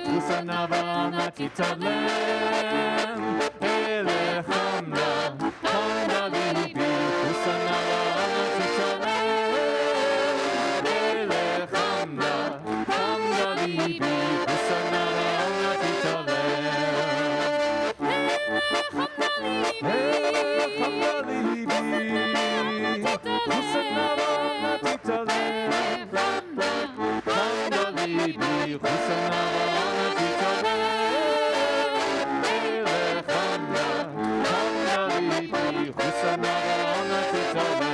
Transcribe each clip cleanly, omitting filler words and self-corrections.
Usanavana titalem, Elechamna, Hamda libi, Usanavana titalem, Elechamna, Hamda libi, Usanavana titalem, Elechamna libi, Usanavana titalem, Hamda libi, Usanavana titalem, Elechamna, Hamda libi, Usanavana titalem.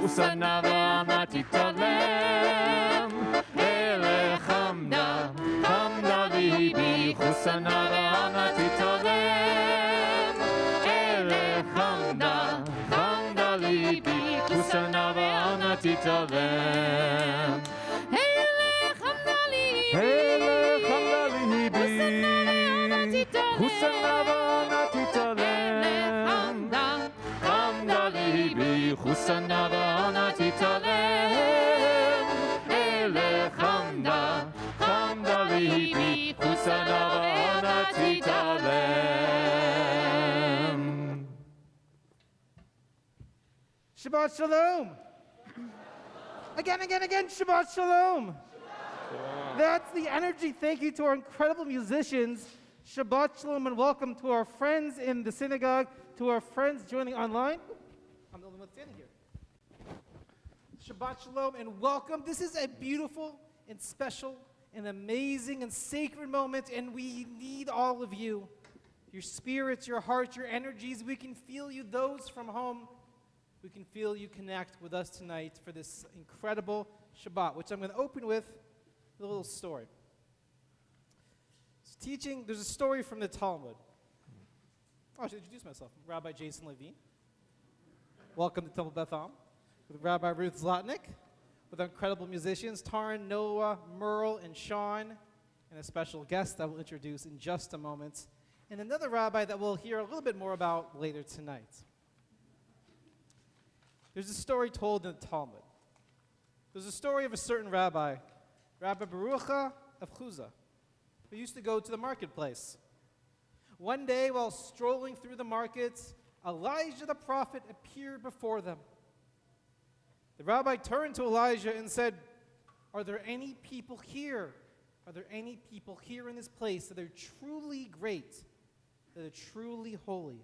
Usanavana titalem, Elechamna, Hamda libi, Usanavana titalem, Elechamna, Hamda libi, Usanavana titalem, Elechamna libi, Usanavana titalem, Hamda libi, Usanavana titalem, Elechamna, Hamda libi, Usanavana titalem. Shabbat Shalom. Again, Shabbat Shalom. That's the energy. Thank you to our incredible musicians. Shabbat Shalom and welcome to our friends in the synagogue, to our friends joining online. I'm the only one standing here. Shabbat Shalom and welcome. This is a beautiful and special and amazing and sacred moment, and we need all of you. Your spirits, your hearts, your energies. We can feel you, those from home. We can feel you connect with us tonight for this incredible Shabbat, which I'm going to open with a little story. There's a story from the Talmud. Oh, I should introduce myself. I'm Rabbi Jason Levine. Welcome to Temple Beth Am with Rabbi Ruth Zlotnick, with our incredible musicians, Taryn, Noah, Merle, and Sean, and a special guest that we'll introduce in just a moment, and another rabbi that we'll hear a little bit more about later tonight. There's a story told in the Talmud. There's a story of a certain rabbi, Rabbi Barucha of Chuza, who used to go to the marketplace. One day, while strolling through the markets, Elijah the prophet appeared before them. The rabbi turned to Elijah and said, "Are there any people here? Are there any people here in this place that are truly great, that are truly holy?"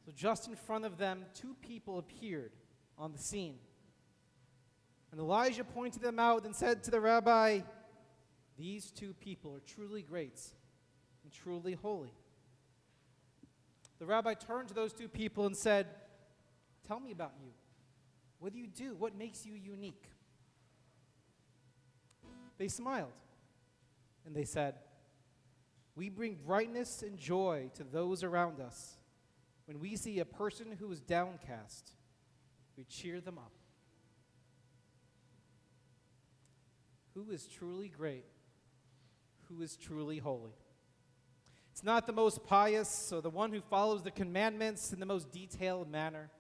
So just in front of them, two people appeared on the scene. And Elijah pointed them out and said to the rabbi, "These two people are truly great and truly holy." The rabbi turned to those two people and said, "Tell me about you. What do you do? What makes you unique?" They smiled and they said, "We bring brightness and joy to those around us. When we see a person who is downcast, we cheer them up." Who is truly great? Who is truly holy? It's not the most pious or the one who follows the commandments in the most detailed manner.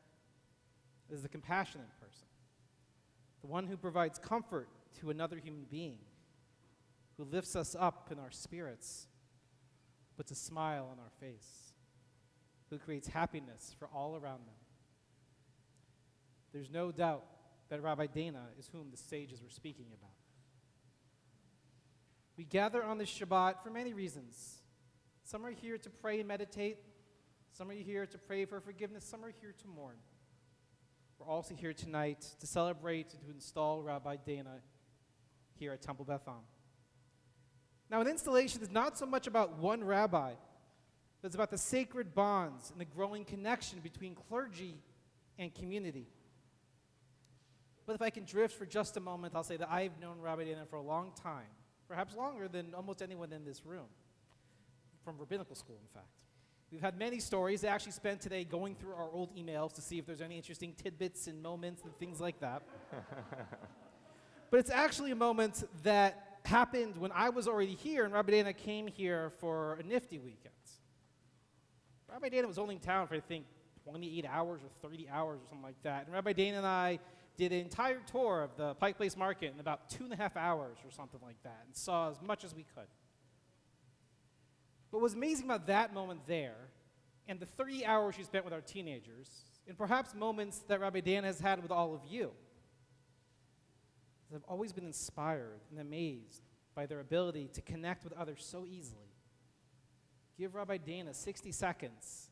It is the compassionate person, the one who provides comfort to another human being, who lifts us up in our spirits, puts a smile on our face, who creates happiness for all around them. There's no doubt that Rabbi Dana is whom the sages were speaking about. We gather on this Shabbat for many reasons. Some are here to pray and meditate. Some are here to pray for forgiveness. Some are here to mourn. We're also here tonight to celebrate and to install Rabbi Dana here at Temple Beth Am. Now, an installation is not so much about one rabbi, but it's about the sacred bonds and the growing connection between clergy and community. But if I can drift for just a moment, I'll say that I've known Rabbi Dana for a long time, perhaps longer than almost anyone in this room, from rabbinical school, in fact. We've had many stories. I actually spent today going through our old emails to see if there's any interesting tidbits and moments and things like that. But it's actually a moment that happened when I was already here and Rabbi Dana came here for a nifty weekend. Rabbi Dana was only in town for, I think, 28 hours or 30 hours or something like that. And Rabbi Dana and I did an entire tour of the Pike Place Market in about 2.5 hours or something like that and saw as much as we could. What was amazing about that moment there and the 30 hours she spent with our teenagers, and perhaps moments that Rabbi Dana has had with all of you, is I've always been inspired and amazed by their ability to connect with others so easily. Give Rabbi Dana 60 seconds,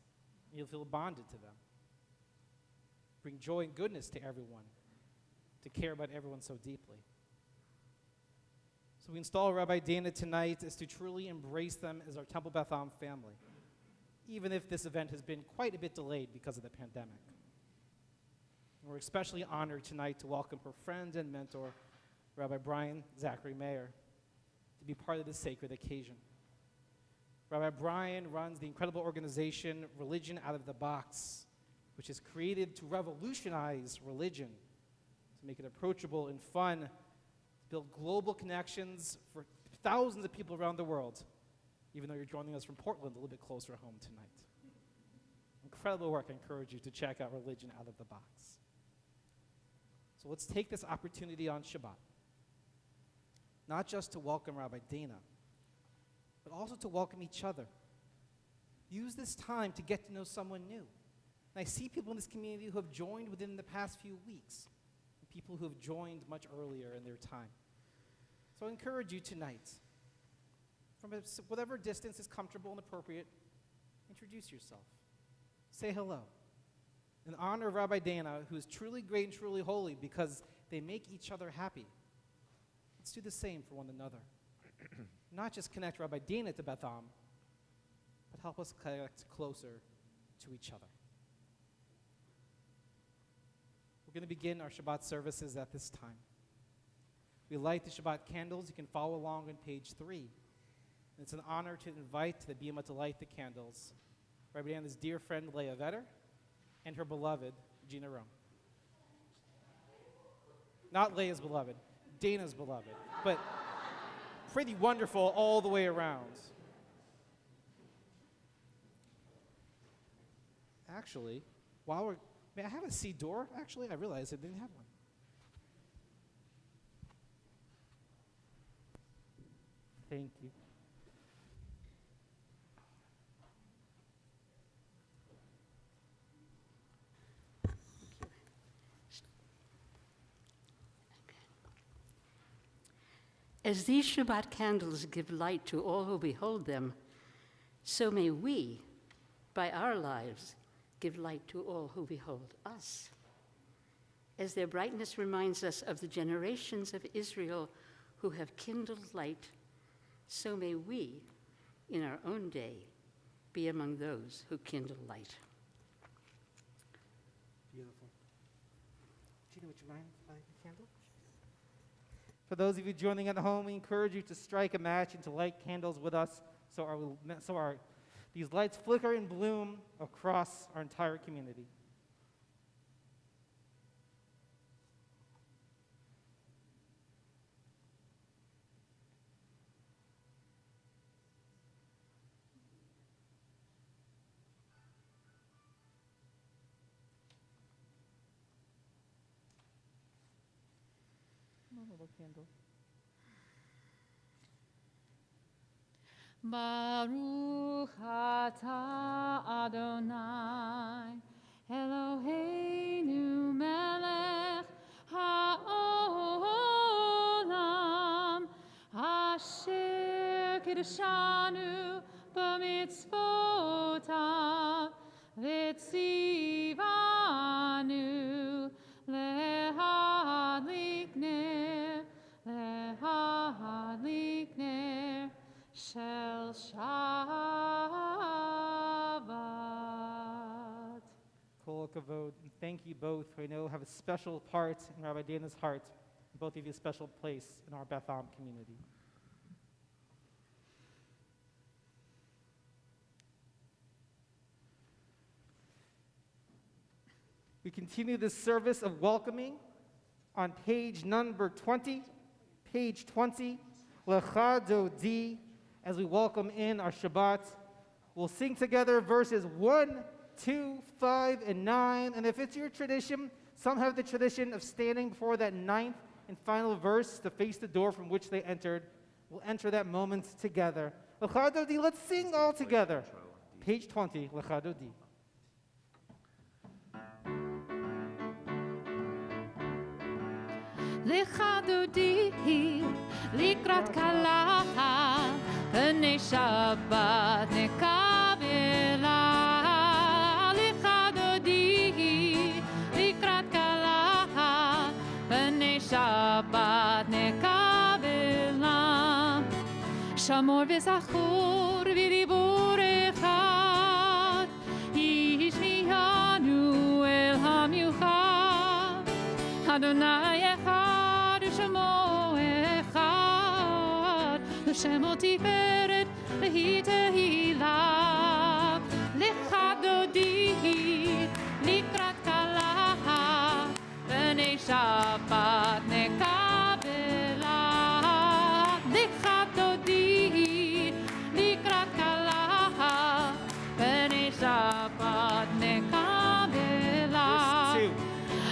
and you'll feel bonded to them. Bring joy and goodness to everyone, to care about everyone so deeply. So we install Rabbi Dana tonight is to truly embrace them as our Temple Beth Am family, even if this event has been quite a bit delayed because of the pandemic. And we're especially honored tonight to welcome her friend and mentor, Rabbi Brian Zachary Mayer, to be part of this sacred occasion. Rabbi Brian runs the incredible organization Religion Out of the Box, which is created to revolutionize religion, to make it approachable and fun, to build global connections for thousands of people around the world, even though you're joining us from Portland, a little bit closer home tonight. Incredible work. I encourage you to check out Religion Out of the Box. So let's take this opportunity on Shabbat, not just to welcome Rabbi Dana, but also to welcome each other. Use this time to get to know someone new. And I see people in this community who have joined within the past few weeks, and people who have joined much earlier in their time. So I encourage you tonight, from whatever distance is comfortable and appropriate, introduce yourself. Say hello. In honor of Rabbi Dana, who is truly great and truly holy because they make each other happy. Let's do the same for one another. Not just connect Rabbi Dana to Beth Am, but help us connect closer to each other. We're going to begin our Shabbat services at this time. We light the Shabbat candles. You can follow along on page 3. And it's an honor to invite the Bima to light the candles Rabbi Dana's dear friend Leah Vetter and her beloved Gina Rome. Not Leah's beloved, Dana's beloved, but pretty wonderful all the way around. Actually, may I have a seed door? Actually, I realized I didn't have one. Thank you. As these Shabbat candles give light to all who behold them, so may we, by our lives, give light to all who behold us. As their brightness reminds us of the generations of Israel who have kindled light, so may we, in our own day, be among those who kindle light. Beautiful. Gina, would you mind lighting the candle? For those of you joining at home, we encourage you to strike a match and to light candles with us so these lights flicker and bloom across our entire community. Candle. Baruch atah Adonai Eloheinu melech haolam asher kiddushanu b'mitzvotav v'tzivanu lehadlik ner shel Shabbat. Kol kavod, and thank you both, who I know have a special part in Rabbi Dana's heart, and both of you a special place in our Beth Am community. We continue this service of welcoming on page number 20, page 20, Lecha Dodi, as we welcome in our Shabbat. We'll sing together verses 1, 2, 5, and 9. And if it's your tradition, some have the tradition of standing before that ninth and final verse to face the door from which they entered. We'll enter that moment together. Lecha Dodi, let's sing all together. Page 20, Lecha Dodi. Lecha Dodi likrat kala pnei Shabbat nekabela. Lecha Dodi likrat kala pnei Shabbat nekabela. Shamor v'zachor v'dibur echad yishmianu el hamiuchad Adonai echad u'shemo echad L'shemo tiferet v'hi tehila. Lecha Dodi likrat kala pnei Shabbat nekabela. Lecha Dodi likrat kala pnei Shabbat nekabela. Verse 2.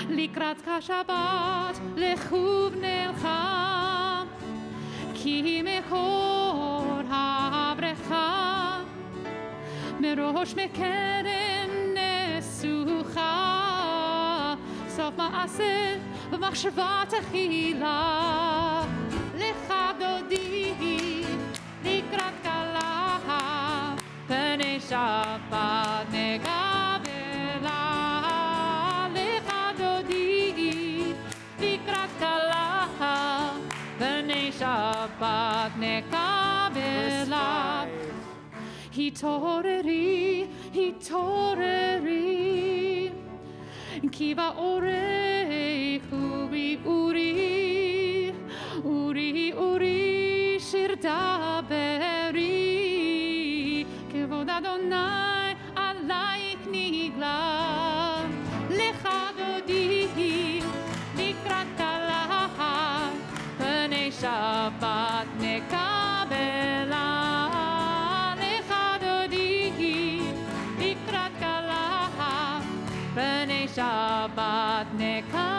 לקראת השבת לכו בנלחם כי מקור הברכה מראש מקדם נסוכה סוף מעשה במחשבה תחילה. lecha Dodi לקראת כלה פני שבת נקבלה. לקראת כלה פני שבת נקבלה. התעוררי, התעוררי, כי באורך אורי, אורי, אורי, אורי, שיר דברי, כבוד אדוני עלייך נגלה. lecha Dodi לקראת כלה פני שבת נקבלה. lecha Dodi לקראת כלה פני שבת נקבלה.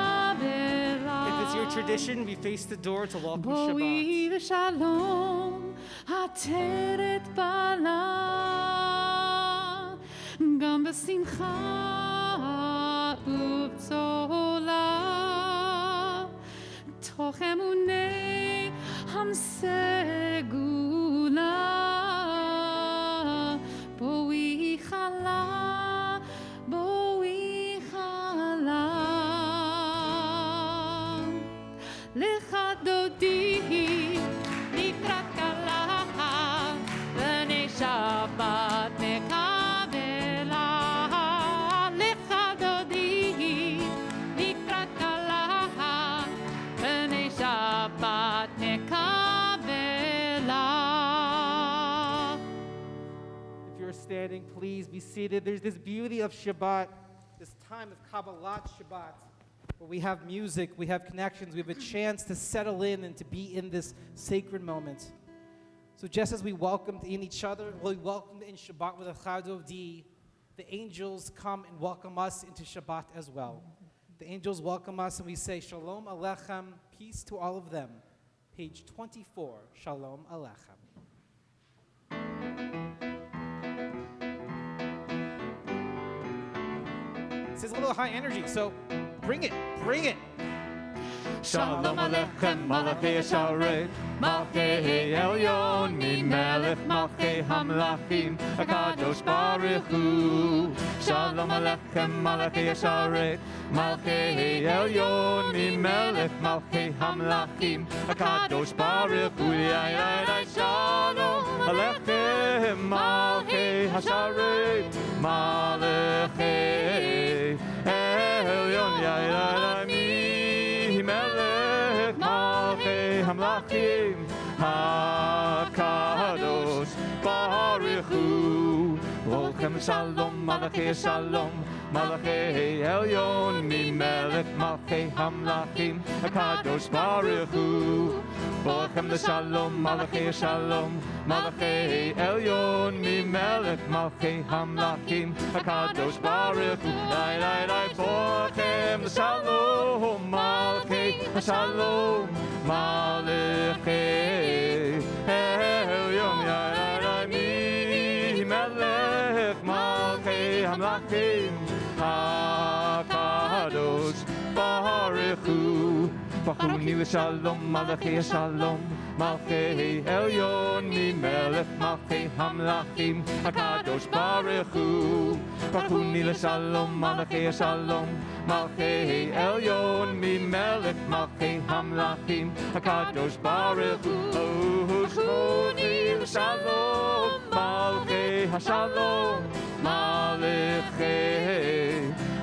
If it's your tradition, we face the door to welcome Shabbat. בואי בשלום עטרת בעלה גם בשמחה ובצולה תוך אמוני המסגולה. בואי חלה, בואי חלה. lecha Dodi לקראת כלה פני שבת נקבלה. lecha Dodi לקראת כלה פני שבת נקבלה. If you're standing, please be seated. There's this beauty of Shabbat, this time of Kabbalat Shabbat, where we have music, we have connections, we have a chance to settle in and to be in this sacred moment. So just as we welcomed in each other, we welcomed in Shabbat with a Lecha Dodi, the angels come and welcome us into Shabbat as well. The angels welcome us and we say, Shalom Aleichem, peace to all of them. Page 24, Shalom Aleichem. This is a little high energy, so bring it, bring it. Shalom Aleichem, Malachi Yesharet, Malchei Elyon, Melech Malchei Hamlachim, HaKadosh Baruch Hu. Shalom Aleichem, Malachi Yesharet, Malchei Elyon, Melech Malchei Hamlachim, HaKadosh Baruch Hu. Shalom Aleichem, Malchei Yesharet, Malchei Elyon, melech malchei hamlachim HaKadosh Baruch Hu. Volchem Shalom, Malachi Shalom, Malachi Elyon, Melech Malchei Hamlachim, Hakadosh Baruch Hu. Bochem Shalom, Malachi Shalom, Malachi Elyon, Melech Malchei Hamlachim, Hakadosh Baruch Hu. Lai lai lai, Bochem Shalom, Malachi Shalom, Malachi Elyon, lai lai mi Melech Malchei Hamlachim, Hakadosh Baruch Hu. Bachuni l'shalom, Malachi Shalom, Malchei Elyon, mi Melech Malchei Hamlachim, Hakadosh Baruch Hu. Bachuni l'shalom, Malachi Shalom, Malchei Elyon, mi Melech Malchei Hamlachim, Hakadosh Baruch Hu. Oh, Shmoni l'shalom, Malchei Shalom, Malchei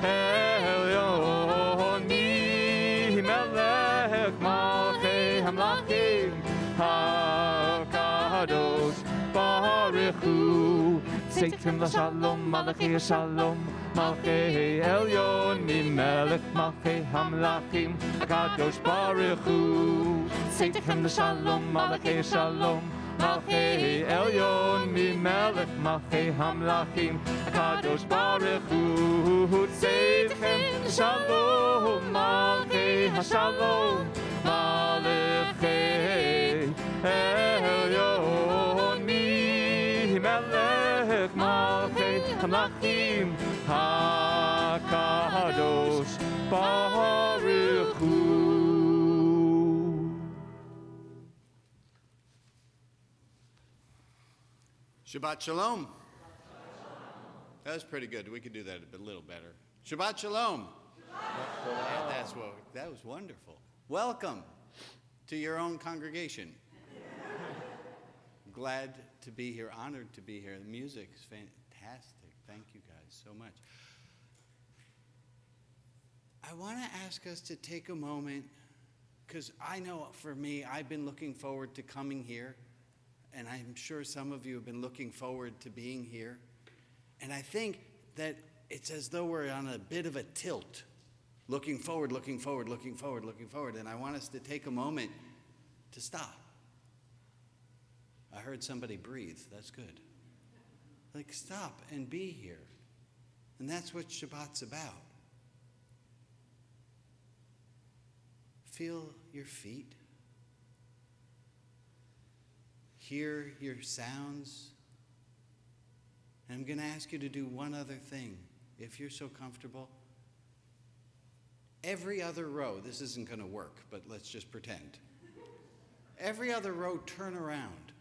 Elyon, mi Melech Malchei Hamlachim, Hakadosh Baruch Hu. Seitim l'shalom, Malachi Shalom, Malchei Elyon, mi Melech Malchei Hamlachim, Hakadosh Baruch Hu. Seitim l'shalom, Malachi Shalom, Malchei Elyon, mi Melech Malchei Hamlachim, Hakadosh Baruch Hu. Seitim l'shalom, Malchei Shalom, Malchei Elyon, mi Melech Malchei Hamlachim, Hakadosh Baruch Hu. Shabbat Shalom. That was pretty good. We could do that a little better. Shabbat Shalom. That was wonderful. Welcome to your own congregation. Glad to be here, honored to be here. The music is fantastic. Thank you guys so much. I want to ask us to take a moment, because I know for me, I've been looking forward to coming here, and I'm sure some of you have been looking forward to being here. And I think that it's as though we're on a bit of a tilt, looking forward, looking forward, looking forward, looking forward. And I want us to take a moment to stop. I heard somebody breathe. That's good. Like, stop and be here. And that's what Shabbat's about. Feel your feet. Hear your sounds. And I'm going to ask you to do one other thing, if you're so comfortable. Every other row, this isn't going to work, but let's just pretend. Every other row, turn around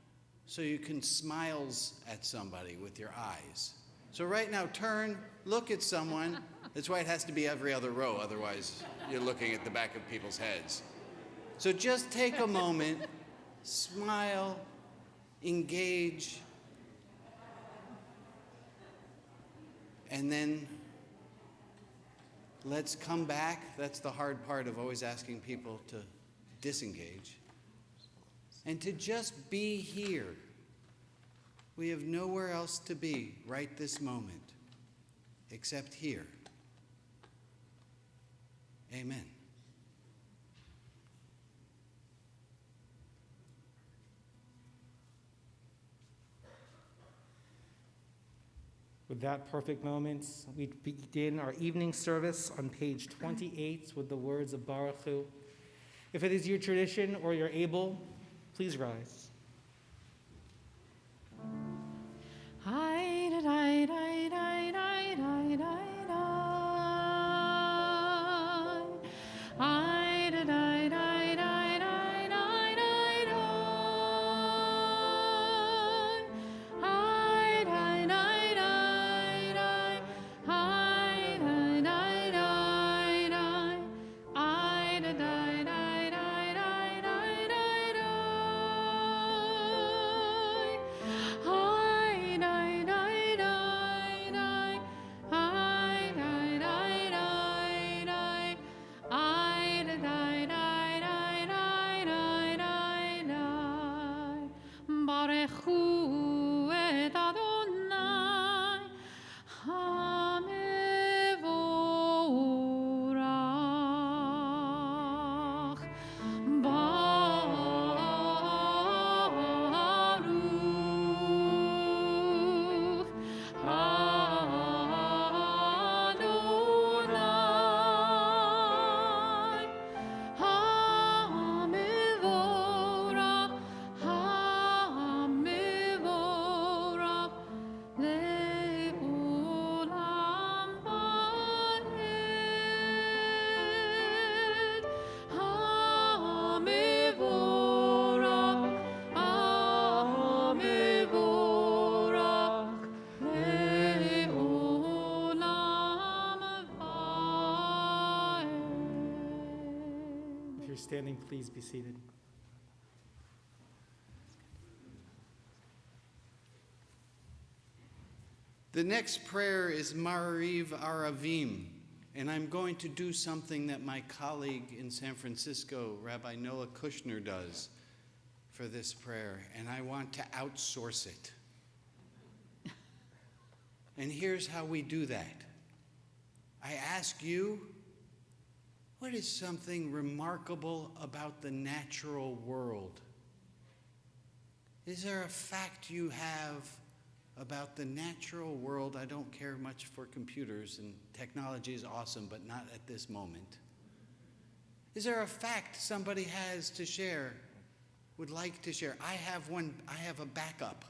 so you can smiles at somebody with your eyes. So right now, turn, look at someone. That's why it has to be every other row, otherwise you're looking at the back of people's heads. So just take a moment, smile, engage, and then let's come back. That's the hard part of always asking people to disengage. And to just be here. We have nowhere else to be right this moment except here. Amen. With that perfect moment, we begin our evening service on page 28 with the words of Baruch Hu. If it is your tradition or you're able, please rise. you're standing, please be seated. The next prayer is Ma'ariv Aravim, and I'm going to do something that my colleague in San Francisco, Rabbi Noah Kushner, does for this prayer, and I want to outsource it. And here's how we do that. I ask you, what is something remarkable about the natural world? Is there a fact you have about the natural world? I don't care much for computers, and technology is awesome, but not at this moment. Is there a fact somebody has to share, would like to share? I have one, I have a backup.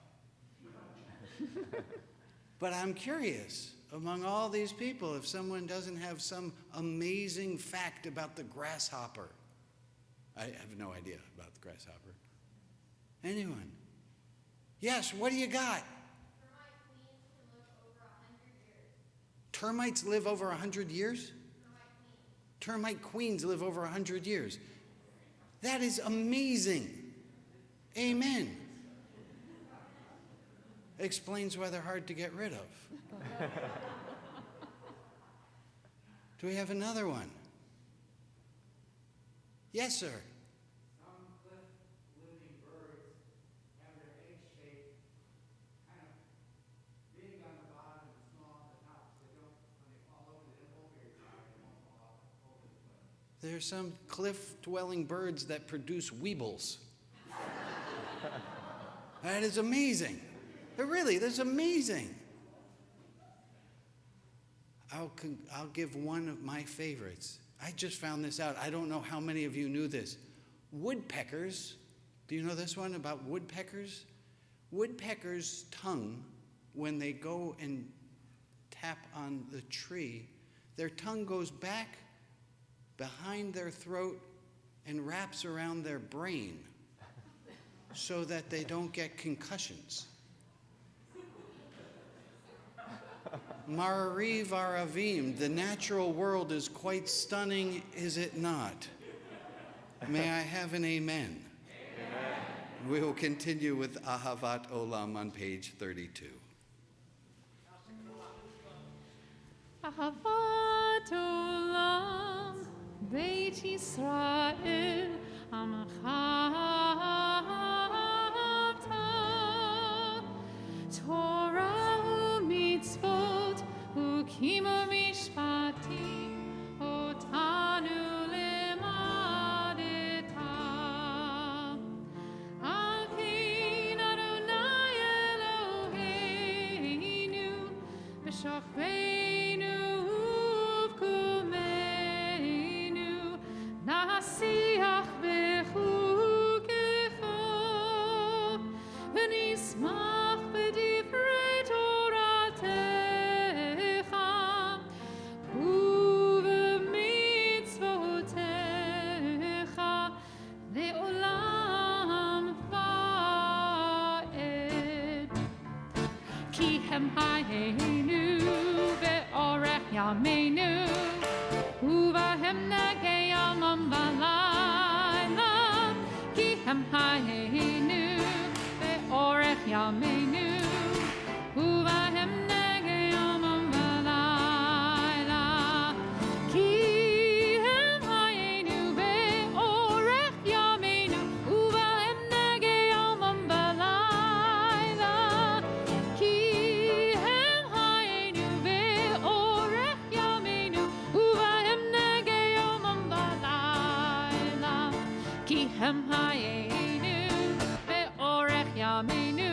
But I'm curious, among all these people, if someone doesn't have some amazing fact about the grasshopper. I have no idea about the grasshopper. Anyone? Yes, what do you got? Termites live over 100 years? Termite queens live over 100 years. That is amazing. Amen. Explains why they're hard to get rid of. Do we have another one? Yes, sir. Some cliff-living birds have their egg-shaped, kind of big on the bottom and small on the top, so they don't, when they fall over, they don't hold very tight, they won't fall off over the cliff. There are some cliff-dwelling birds that produce weebles. That is amazing. Really, that's amazing. I'll give one of my favorites. I just found this out. I don't know how many of you knew this. Woodpeckers, do you know this one about woodpeckers? Woodpeckers' tongue, when they go and tap on the tree, their tongue goes back behind their throat and wraps around their brain so that they don't get concussions. Ma'ariv Aravim, the natural world is quite stunning, is it not? May I have an amen? Amen. We will continue with Ahavat Olam on page 32. Ahavat olam, Beit Yisrael, Amcha ahavta, Torah u'mitzvot, u'kim u'mishpati, otanu lemadeta. Al ken Adonai Eloheinu, v'shachveinu uvkumeinu, nasiach bechukecha, v'nismach b'divrei Toratecha, u'v'mitzvotecha, le'olam va'ed. Ki hem hayenu ve'orech yameinu, uvahem negei yamam v'layla. Ki hem hayenu ve'orech yameinu, uvahem negei yamam v'layla. Ki hem hayenu ve'orech yameinu, uvahem negei yamam v'layla. Ki hem hayenu ve'orech yameinu, uvahem negei yamam v'layla. Ki hem hayenu ve'orech yameinu,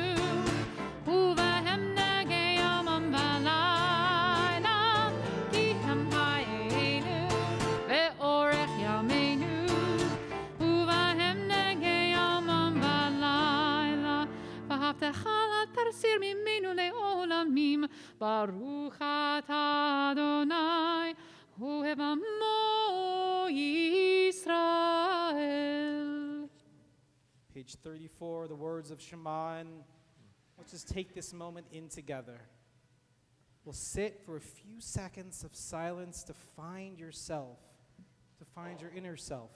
uvahem negei yamam v'layla. Ki hem hayenu ve'orech yameinu, uvahem negei yamam v'layla. V'havtecha l'tarsir mimenu le'olamim, Baruch atah Adonai, ohev amo Yisrael. Page 34, the words of Shema, and let's just take this moment in together. We'll sit for a few seconds of silence to find yourself, to find your inner self.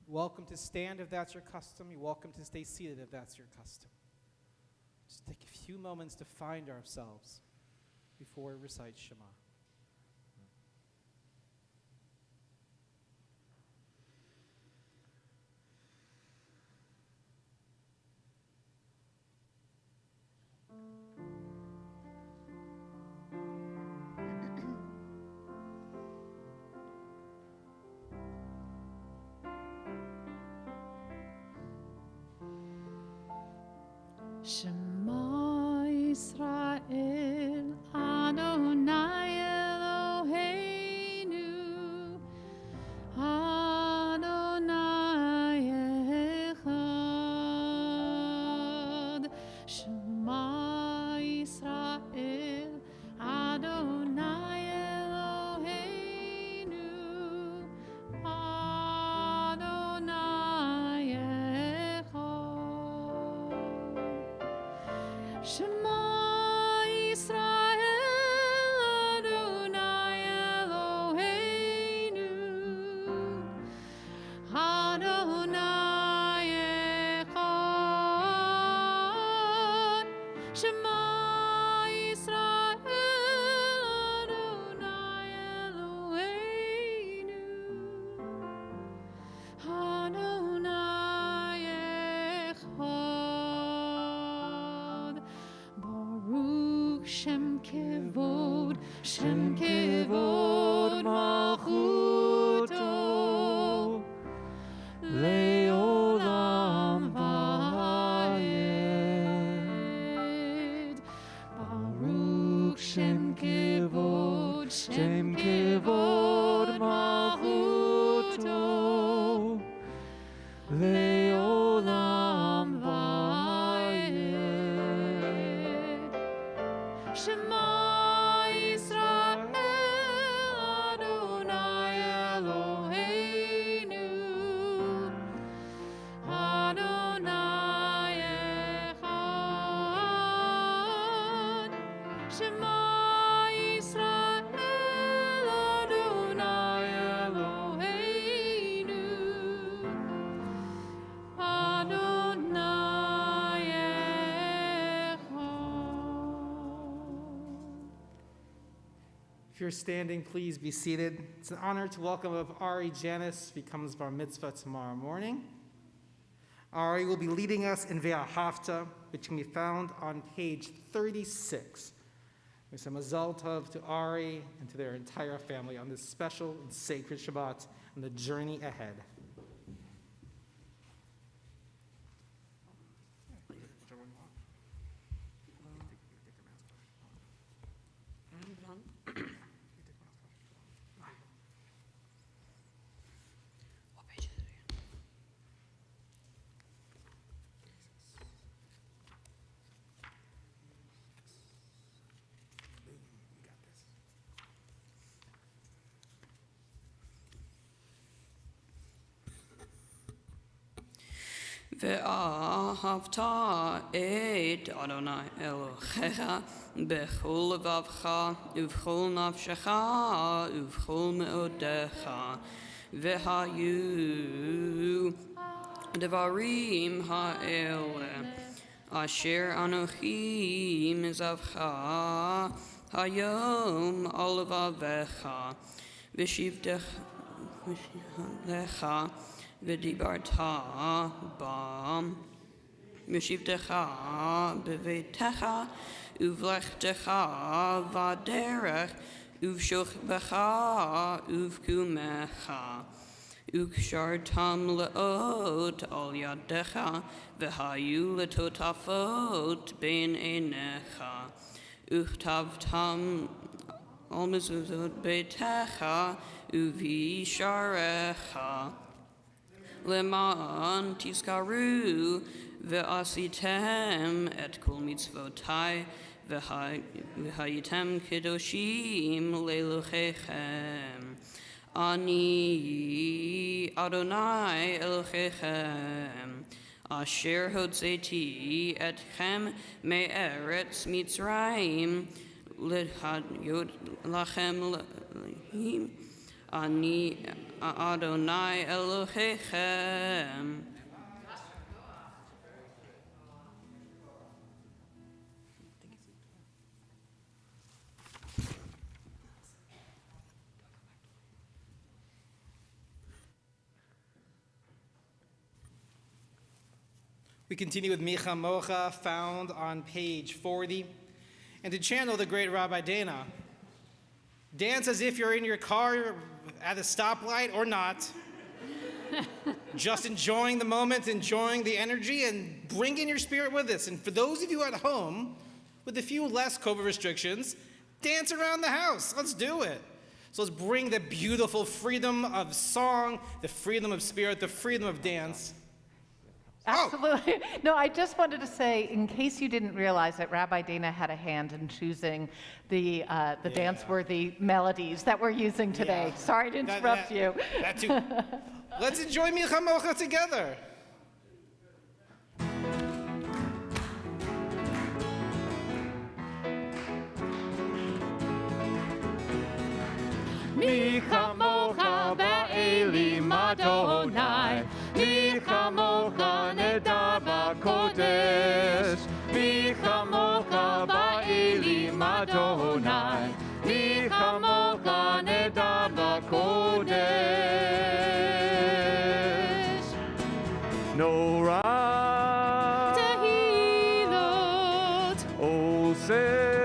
Welcome to stand if that's your custom. You're welcome to stay seated if that's your custom. Just take a few moments to find ourselves before we recite Shema. Shema Yisrael, Adonai Eloheinu, Adonai Echad. Shema Yisrael, Adonai Eloheinu, Adonai Echad. Shema Yisrael, Adonai Eloheinu, Adonai Echad. Shema Yisrael, Adonai Eloheinu, Adonai Echad. Baruch Shem Kevod Malchuto, Leolam vayed. Baruch Shem Kevod Malchuto, Leolam vayed. Shema Yisrael, Adonai Eloheinu, Adonai Echad. Shema Yisrael, Adonai Eloheinu, Adonai Echad. If you're standing, please be seated. It's an honor to welcome up Ari Janice, becomes bar mitzvah tomorrow morning. Ari will be leading us in Ve'ahavta, which can be found on page 36. There's a mazal tov to Ari and to their entire family on this special and sacred Shabbat and the journey ahead. ואהבת את אדוני אלוהיך בכל לבבך ובכל נפשך ובכל מאודיך. והיו דברים האלה אשר אנוכי מזבך היום על לבביך ושבתך לך ודיברת בם ושבתך בביתך ובלכתך בדרך ובשוכבך ובקומך וקשרתם לאות על ידך והיו לטוטפות בין עיניך וכתבתם על מזוזות ביתך ובשעריך למען תזכרו ועשיתם את כל מצוותי והייתם קדושים לאלוהיכם. אני אדוני אלוהיכם אשר הוצאתי אתכם מארץ מצרים להיות לכם אלוהים. אני Adonai Elohechem. We continue with Micha Mocha, found on page 40. And to channel the great Rabbi Dana, dance as if you're in your car at a stoplight or not. Just enjoying the moment, enjoying the energy, and bringing your spirit with us. And for those of you at home, with a few less COVID restrictions, dance around the house. Let's do it. So let's bring the beautiful freedom of song, the freedom of spirit, the freedom of dance. Absolutely. No, I just wanted to say, in case you didn't realize that Rabbi Dana had a hand in choosing the dance-worthy melodies that we're using today. Yeah. Sorry to interrupt you. That too. Let's enjoy Micha Mocha together. Micha mocha ba'elim Adonai, Micha mocha nedar b'kodesh, Micha mocha ba'elim Adonai, Micha mocha nedar b'kodesh. Norah Tehilot, Oseh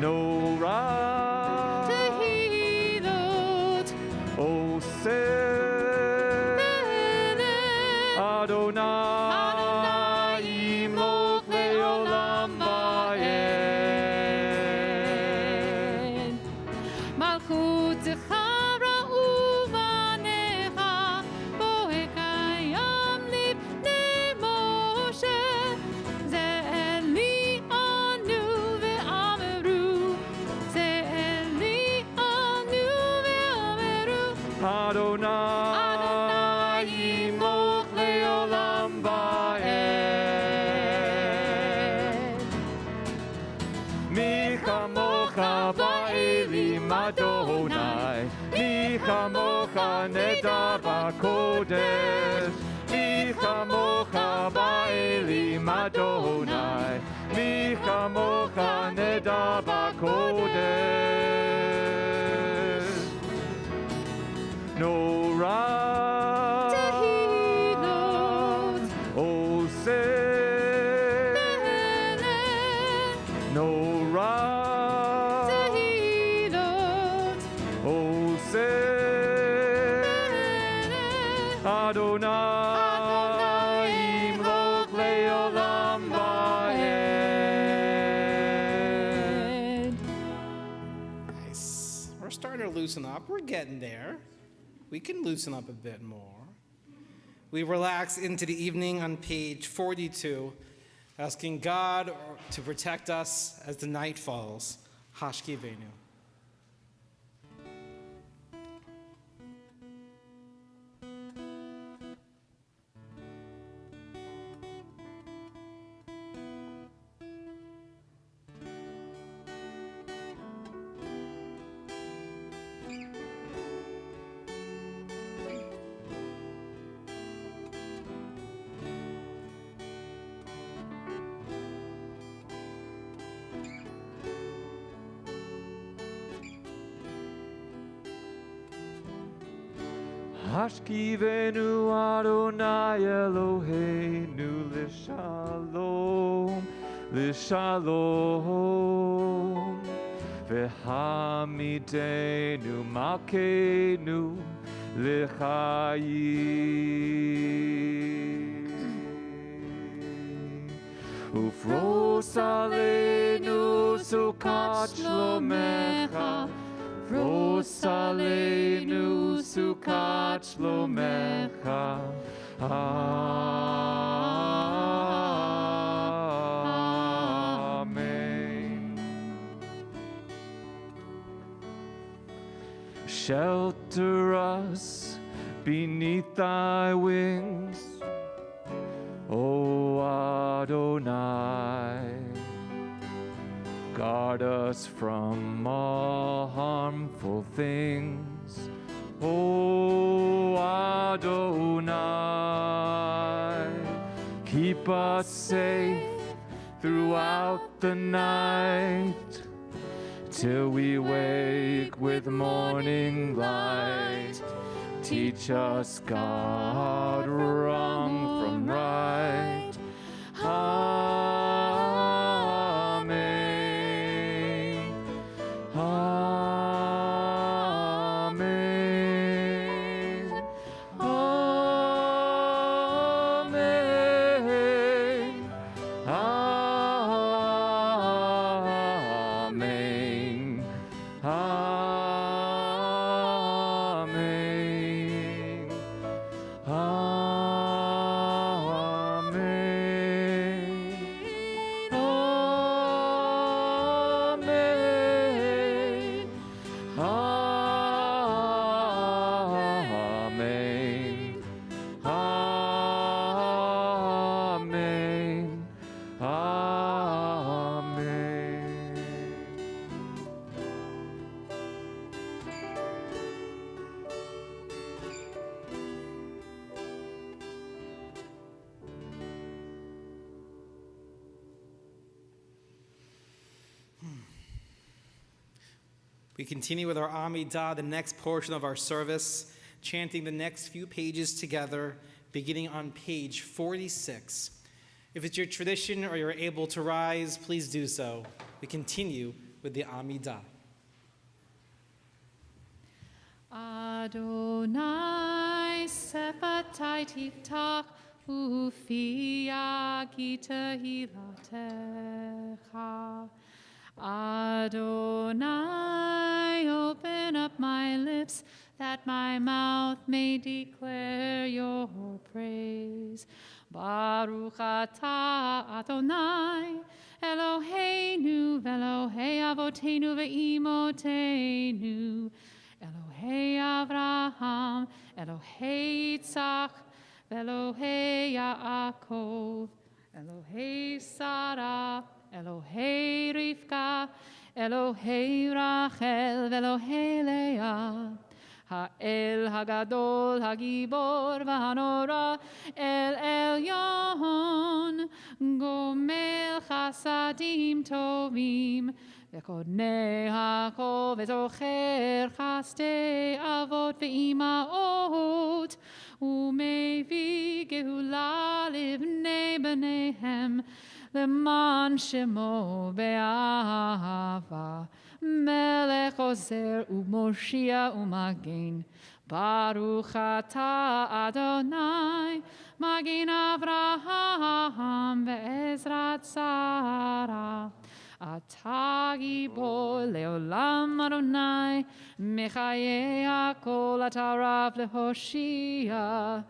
Norah Tehilot, Oseh Adonai Imloch leolam va'ed. Malchut Zechara uvanecha, bohekayam lifnei Moshe, Ze'eli anu ve'ameru, Ze'eli anu ve'ameru, Adonai Imloch leolam va'ed. Micha mocha ba'elim Adonai, Micha mocha nedar b'kodesh, Micha mocha ba'elim Adonai, Micha mocha nedar b'kodesh. Norah Tehilot, Oseh Norah Tehilot, Oseh Adonai Imloch leolam va'ed. Nice. We're starting to loosen up. We're getting there. We can loosen up a bit more. We relax into the evening on page 42, asking God to protect us as the night falls. Hashkivenu. Hashkivenu Adonai Eloheinu l'shalom, l'shalom. V'hamidenu malkeinu l'chayim. Ufros aleinu sukat shlomecha, Ufros aleinu sukat shlomecha. Amen. Shelter us beneath thy wings, O Adonai. Guard us from all harmful things, O Adonai. Keep us safe throughout the night, till we wake with morning light. Teach us, God, wrong from right. Amen. Amen. Amen. Amen. Amen. Amen. Amen. We continue with our Amidah, the next portion of our service, chanting the next few pages together, beginning on page 46. If it's your tradition or you're able to rise, please do so. We continue with the Amidah. Adonai sepatai tiftach ufia gita hilatecha. Adonai, open up my lips that my mouth may declare your praise. Baruch atah Adonai, Eloheinu v'Elohei avotenu ve'imotenu, Elohei Avraham, Elohei Yitzchak, v'Elohei Yaakov, Elohei Sarah, Elohei Rivka, Elohei Rachel, v'Elohei Leah. Ha'el hagadol hagibor v'hanora el elyon gomel chasadim tovim v'kodnei hakol v'zocher chastei avot v'imaot umevi gehula livnei b'neihem leman shemo be'ahava Melech Ozer u'Moshia u'Magen. Baruch atah Adonai, Magen Avraham ve'ezrat Sarah. Atah gibor le'olam Adonai, Mechayeh hakol atah Rav le'Hoshia.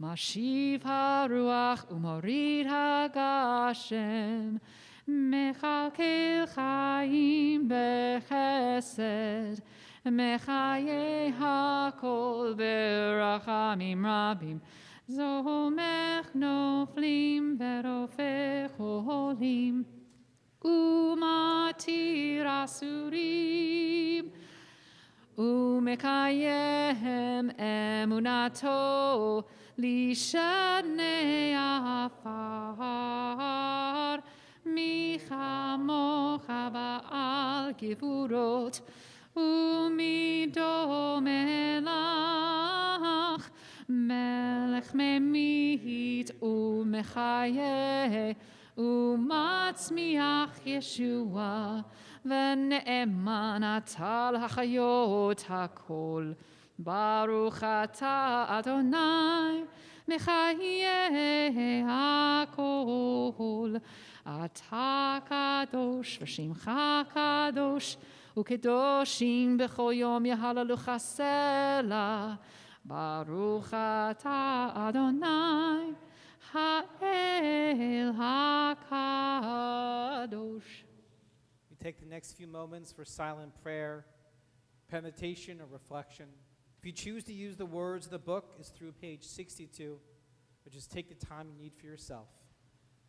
Mashiv haruach u'morid hagashem. Mechalkel chaim bechesed, Mechayeh hakol berachamim rabim, Zomech noflim verofech olim, Umatir asurim, Umekayehem emunato, Lishanei afar, Michamocha ba'al givurot umido melach melech memit umechayeh umatzmiach Yeshua v'ne'eman atal hachayot hakol Baruch atah Adonai mechayeh hakol Atah kadosh v'shimcha kadosh ukedoshim b'chol yom yahalalucha sela Baruch atah Adonai ha'el hakadosh. We take the next few moments for silent prayer, meditation, or reflection. If you choose to use the words of the book, it's through page 62, but just take the time you need for yourself.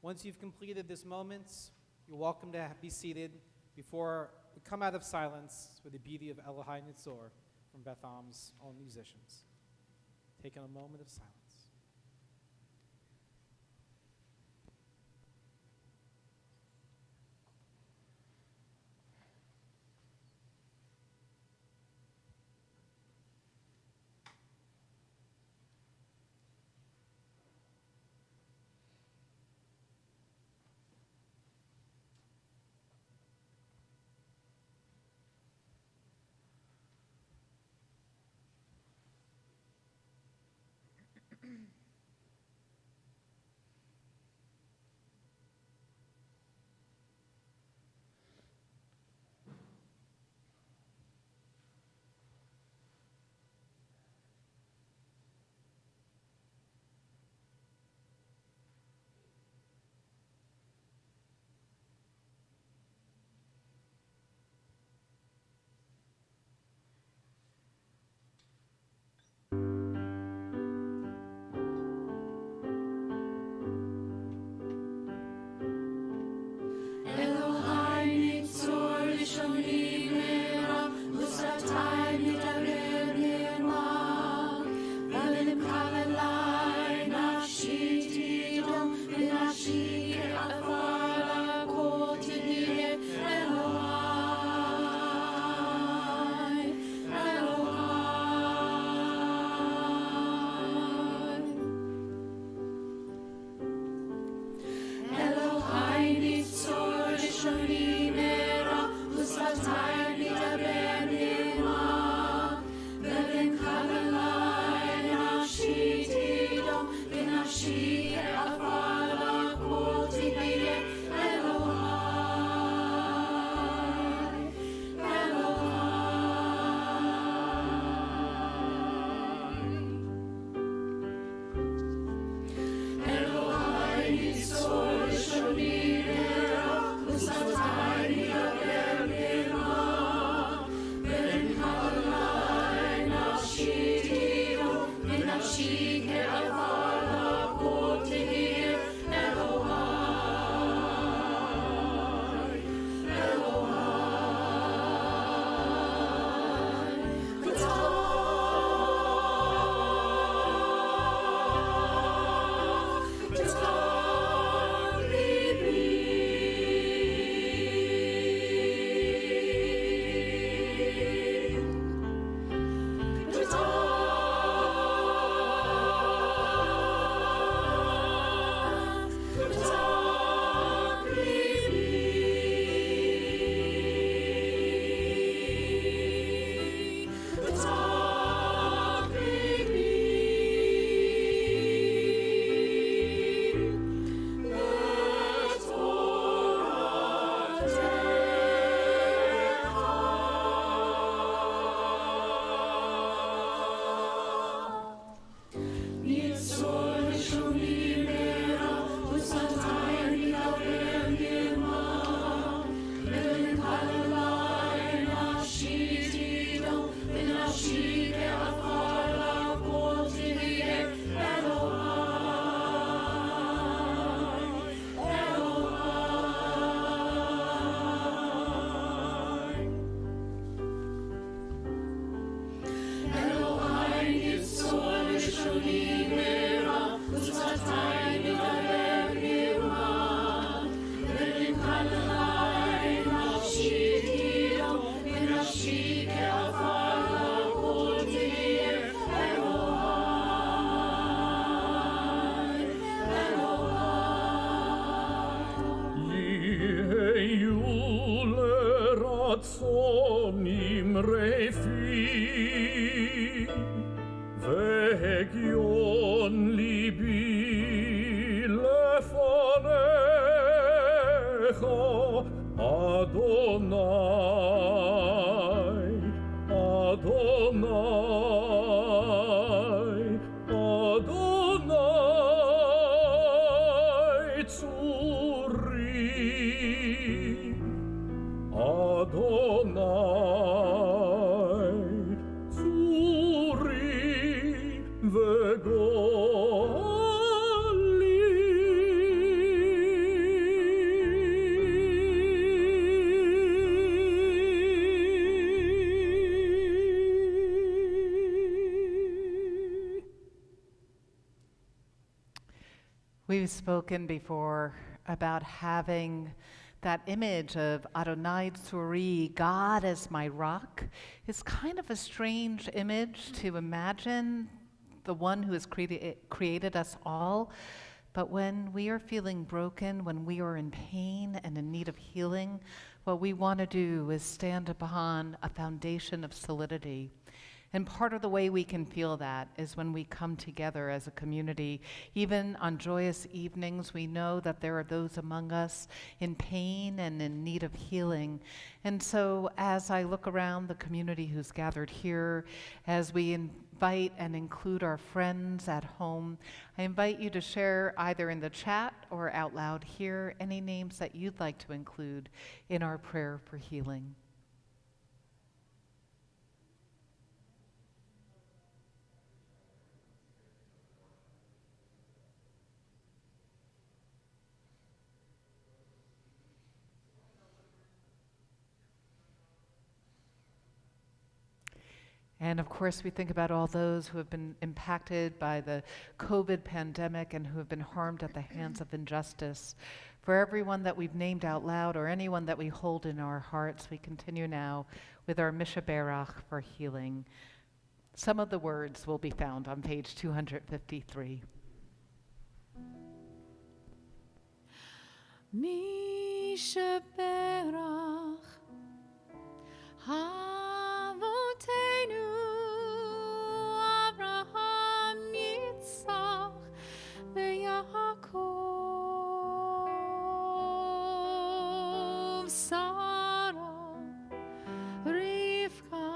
Once you've completed this moment, you're welcome to be seated before we come out of silence with the beauty of Elohai Nitzor from Beth Am's own musicians. Taking a moment of silence. We've spoken before about having that image of Adonai Tzuri, God as my rock. It's kind of a strange image to imagine, the one who has created us all. But when we are feeling broken, when we are in pain and in need of healing, what we want to do is stand upon a foundation of solidity. And part of the way we can feel that is when we come together as a community. Even on joyous evenings, we know that there are those among us in pain and in need of healing. And so as I look around the community who's gathered here, as we invite and include our friends at home, I invite you to share either in the chat or out loud here any names that you'd like to include in our prayer for healing. And of course, we think about all those who have been impacted by the COVID pandemic and who have been harmed at the hands of injustice. For everyone that we've named out loud or anyone that we hold in our hearts, we continue now with our Mishaberach for healing. Some of the words will be found on page 253. Mishaberach Avotenu Abraham Yitzchak veYaakov Sarah Rivka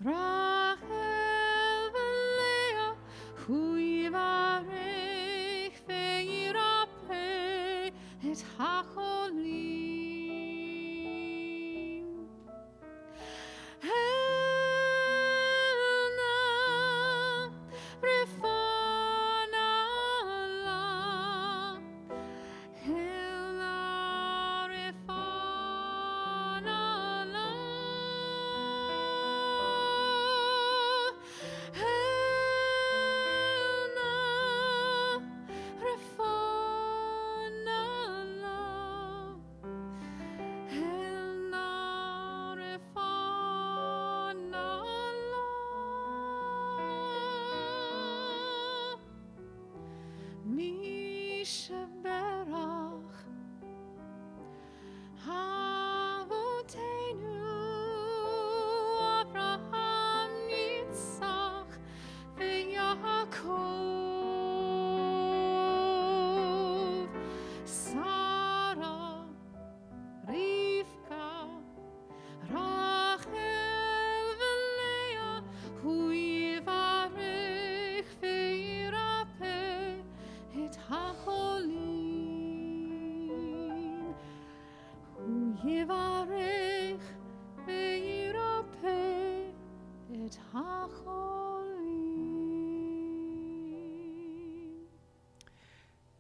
Rachel veLeah Hu yivarech veYirapeh et hacholim.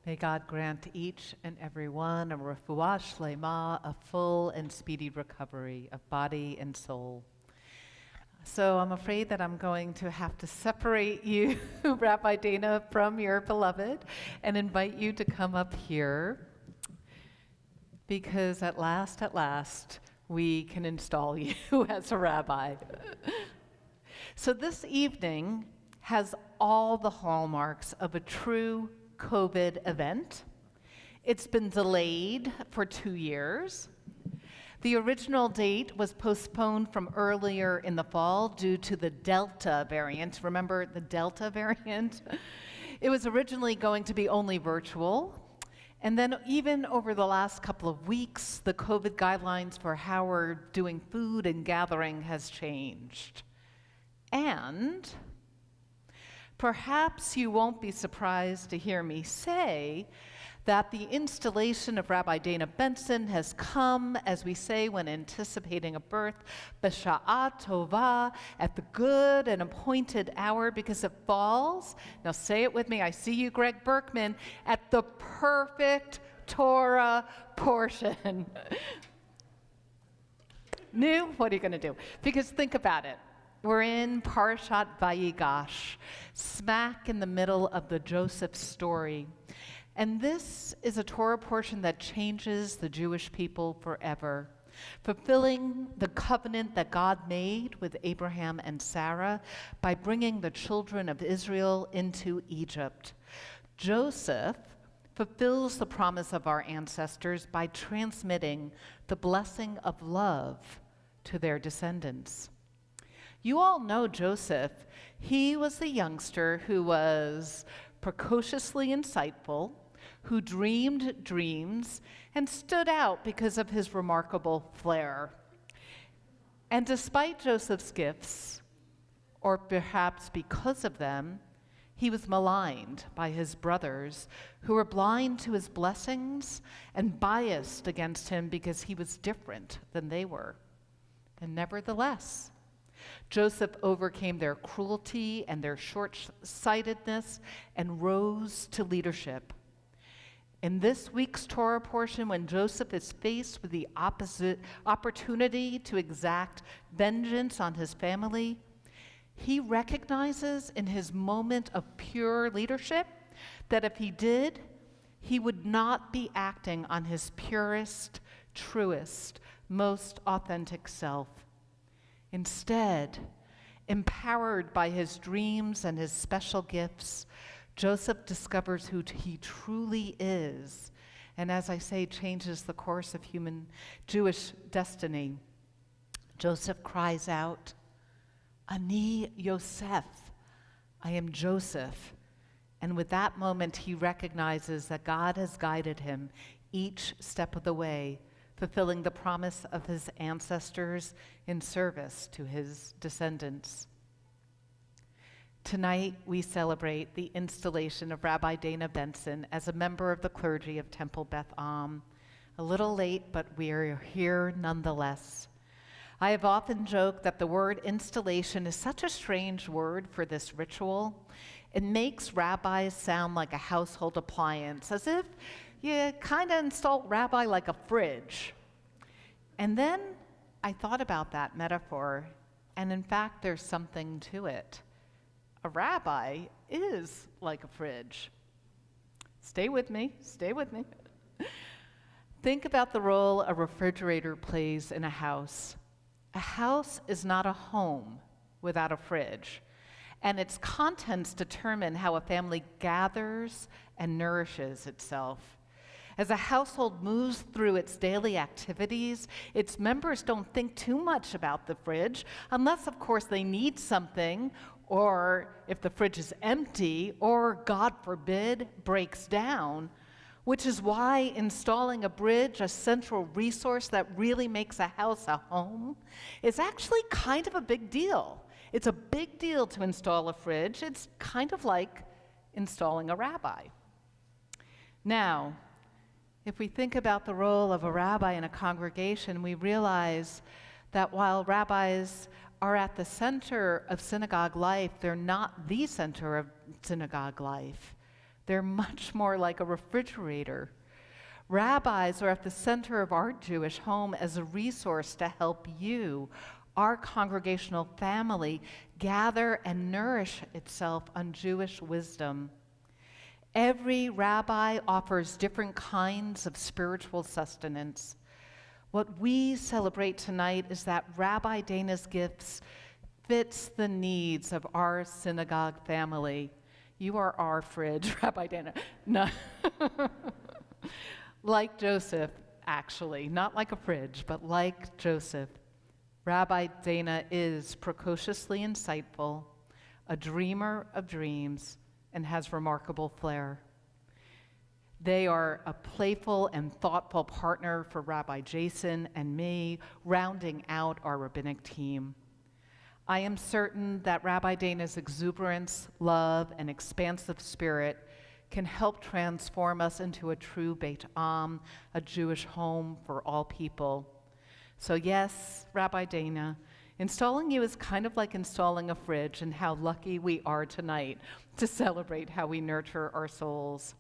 May God grant each and every one a refuah shlema, a full and speedy recovery of body and soul. So I'm afraid that I'm going to have to separate you, Rabbi Dana, from your beloved and invite you to come up here, because at last, we can install you as a rabbi. So this evening has all the hallmarks of a true COVID event. It's been delayed for 2 years. The original date was postponed from earlier in the fall due to the Delta variant. Remember the Delta variant? It was originally going to be only virtual. And then even over the last couple of weeks, the COVID guidelines for how we're doing food and gathering has changed. And perhaps you won't be surprised to hear me say that the installation of Rabbi Dana Benson has come, as we say when anticipating a birth, b'sha'a tova, at the good and appointed hour, because it falls, now say it with me, I see you, Greg Berkman, at the perfect Torah portion. New? What are you going to do? Because think about it. We're in Parashat Vayigash, smack in the middle of the Joseph story. And this is a Torah portion that changes the Jewish people forever, fulfilling the covenant that God made with Abraham and Sarah by bringing the children of Israel into Egypt. Joseph fulfills the promise of our ancestors by transmitting the blessing of love to their descendants. You all know Joseph. He was the youngster who was precociously insightful, who dreamed dreams, and stood out because of his remarkable flair. And despite Joseph's gifts, or perhaps because of them, he was maligned by his brothers, who were blind to his blessings and biased against him because he was different than they were. And nevertheless, Joseph overcame their cruelty and their short-sightedness and rose to leadership. In this week's Torah portion, when Joseph is faced with the opportunity to exact vengeance on his family, he recognizes in his moment of pure leadership that if he did, he would not be acting on his purest, truest, most authentic self. Instead, empowered by his dreams and his special gifts, Joseph discovers who he truly is, and as I say, changes the course of human Jewish destiny. Joseph cries out, "Ani Yosef," I am Joseph. And with that moment, he recognizes that God has guided him each step of the way, fulfilling the promise of his ancestors in service to his descendants. Tonight, we celebrate the installation of Rabbi Dana Benson as a member of the clergy of Temple Beth Am. A little late, but we're here nonetheless. I have often joked that the word installation is such a strange word for this ritual. It makes rabbis sound like a household appliance, as if you kind of install rabbi like a fridge. And then I thought about that metaphor, and in fact, there's something to it. A rabbi is like a fridge. Stay with me, stay with me. Think about the role a refrigerator plays in a house. A house is not a home without a fridge, and its contents determine how a family gathers and nourishes itself. As a household moves through its daily activities, its members don't think too much about the fridge, unless, of course, they need something, or if the fridge is empty, or, God forbid, breaks down, which is why installing a bridge, a central resource that really makes a house a home, is actually kind of a big deal. It's a big deal to install a fridge. It's kind of like installing a rabbi. Now, if we think about the role of a rabbi in a congregation, we realize that while rabbis are at the center of synagogue life, they're not the center of synagogue life. They're much more like a refrigerator. Rabbis are at the center of our Jewish home as a resource to help you, our congregational family, gather and nourish itself on Jewish wisdom. Every rabbi offers different kinds of spiritual sustenance. What we celebrate tonight is that Rabbi Dana's gifts fits the needs of our synagogue family. You are our fridge, Rabbi Dana. No. Like Joseph, actually, not like a fridge, but like Joseph. Rabbi Dana is precociously insightful, a dreamer of dreams, and has remarkable flair. They are a playful and thoughtful partner for Rabbi Jason and me, rounding out our rabbinic team. I am certain that Rabbi Dana's exuberance, love, and expansive spirit can help transform us into a true Beth Am, a Jewish home for all people. So yes, Rabbi Dana, installing you is kind of like installing a fridge, and how lucky we are tonight to celebrate how we nurture our souls.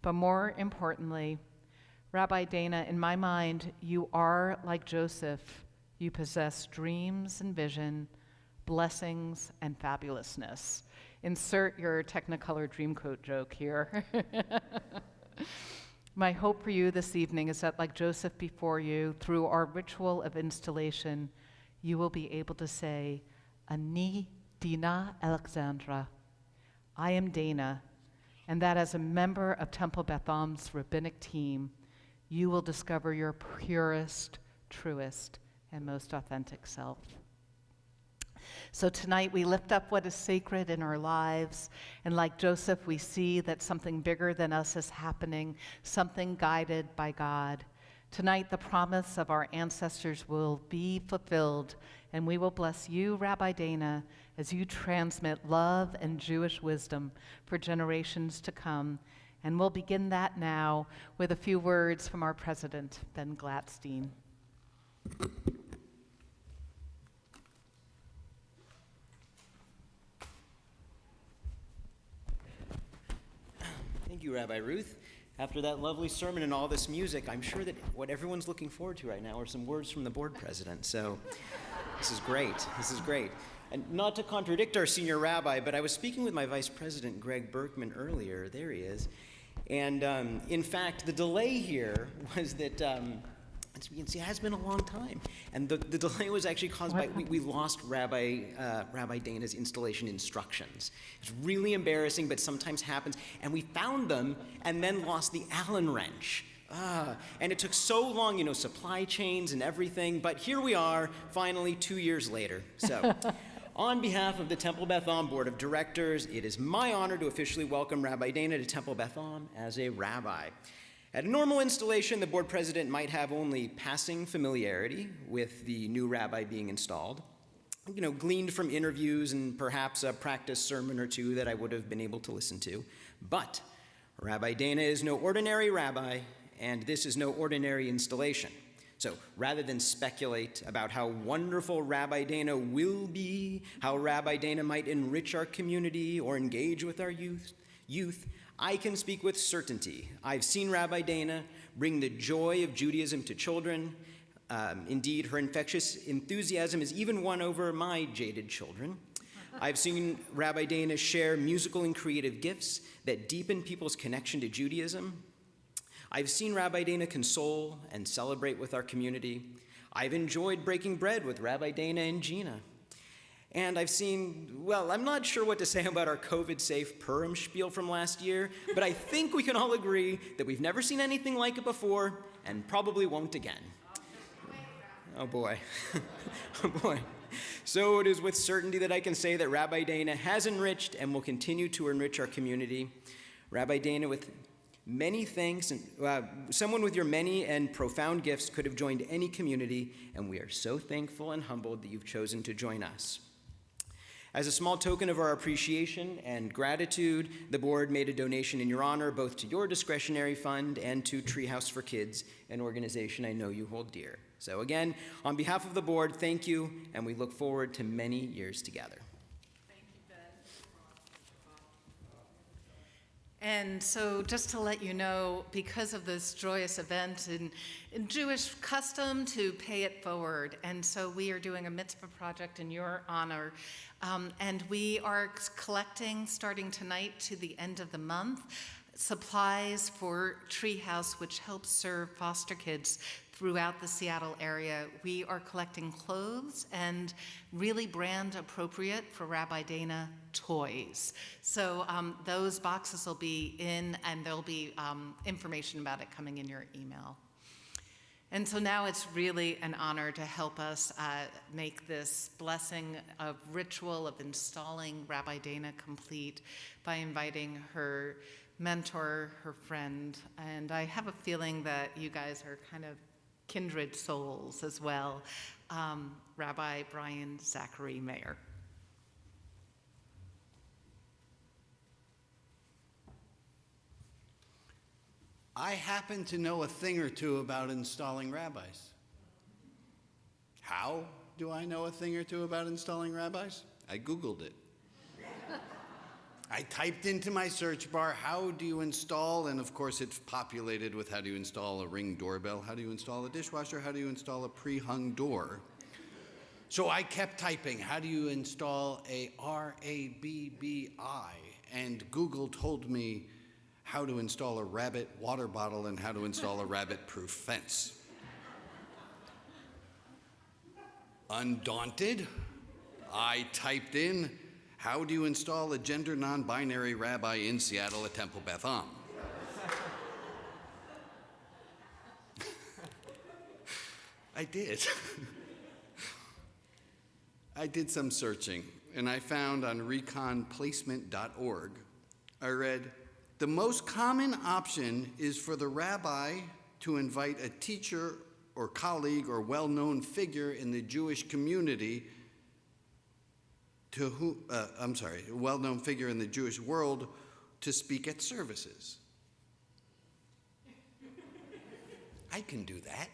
But more importantly, Rabbi Dana, in my mind, you are like Joseph. You possess dreams and vision, blessings and fabulousness. Insert your Technicolor Dreamcoat joke here. My hope for you this evening is that, like Joseph before you, through our ritual of installation, you will be able to say, Ani Dina Alexandra, I am Dana, and that as a member of Temple Beth Am's rabbinic team, you will discover your purest, truest, and most authentic self. So tonight we lift up what is sacred in our lives, and like Joseph, we see that something bigger than us is happening, something guided by God. Tonight the promise of our ancestors will be fulfilled, and we will bless you, Rabbi Dana, as you transmit love and Jewish wisdom for generations to come. And we'll begin that now with a few words from our president, Ben Gladstein. Thank you, Rabbi Ruth. After that lovely sermon and all this music, I'm sure that what everyone's looking forward to right now are some words from the board president. So this is great. This is great. And not to contradict our senior rabbi, but I was speaking with my vice president, Greg Berkman, earlier. There he is. And in fact, the delay here was that, as you can see, it has been a long time. And the delay was actually caused by, we lost Rabbi Dana's installation instructions. It's really embarrassing, but sometimes happens. And we found them and then lost the Allen wrench. And it took so long, supply chains and everything. But here we are, finally, 2 years later. So on behalf of the Temple Beth Am Board of Directors, it is my honor to officially welcome Rabbi Dana to Temple Beth Am as a rabbi. At a normal installation, the board president might have only passing familiarity with the new rabbi being installed, gleaned from interviews and perhaps a practice sermon or two that I would have been able to listen to. But Rabbi Dana is no ordinary rabbi, and this is no ordinary installation. So rather than speculate about how wonderful Rabbi Dana will be, how Rabbi Dana might enrich our community or engage with our youth, I can speak with certainty. I've seen Rabbi Dana bring the joy of Judaism to children. Indeed, her infectious enthusiasm has even won over my jaded children. I've seen Rabbi Dana share musical and creative gifts that deepen people's connection to Judaism. I've seen Rabbi Dana console and celebrate with our community. I've enjoyed breaking bread with Rabbi Dana and Gina. And I've seen, well, I'm not sure what to say about our COVID-safe Purim spiel from last year, but I think we can all agree that we've never seen anything like it before and probably won't again. Oh boy. Oh boy. So it is with certainty that I can say that Rabbi Dana has enriched and will continue to enrich our community. Rabbi Dana, with many thanks, and someone with your many and profound gifts could have joined any community, and we are so thankful and humbled that you've chosen to join us. As a small token of our appreciation and gratitude, the board made a donation in your honor, both to your discretionary fund and to Treehouse for Kids, an organization I know you hold dear. So again, on behalf of the board, thank you, and we look forward to many years together. And so just to let you know, because of this joyous event in Jewish custom to pay it forward, and so we are doing a mitzvah project in your honor, and we are collecting, starting tonight to the end of the month, supplies for Treehouse, which helps serve foster kids throughout the Seattle area. We are collecting clothes and really brand appropriate for Rabbi Dana toys. So those boxes will be in, and there'll be information about it coming in your email. And so now it's really an honor to help us make this blessing of ritual of installing Rabbi Dana complete by inviting her mentor, her friend, and I have a feeling that you guys are kind of kindred souls as well, Rabbi Brian Zachary Mayer. I happen to know a thing or two about installing rabbis. How do I know a thing or two about installing rabbis? I Googled it. I typed into my search bar, how do you install, and of course it's populated with how do you install a Ring doorbell, how do you install a dishwasher, how do you install a pre-hung door. So I kept typing, how do you install a RABBI, and Google told me, how to install a rabbit water bottle, and how to install a rabbit-proof fence. Undaunted, I typed in, how do you install a gender non-binary rabbi in Seattle at Temple Beth Am? I did. I did some searching, and I found on reconplacement.org, I read, the most common option is for the rabbi to invite a teacher or colleague or well-known figure in the Jewish community a well-known figure in the Jewish world to speak at services. I can do that.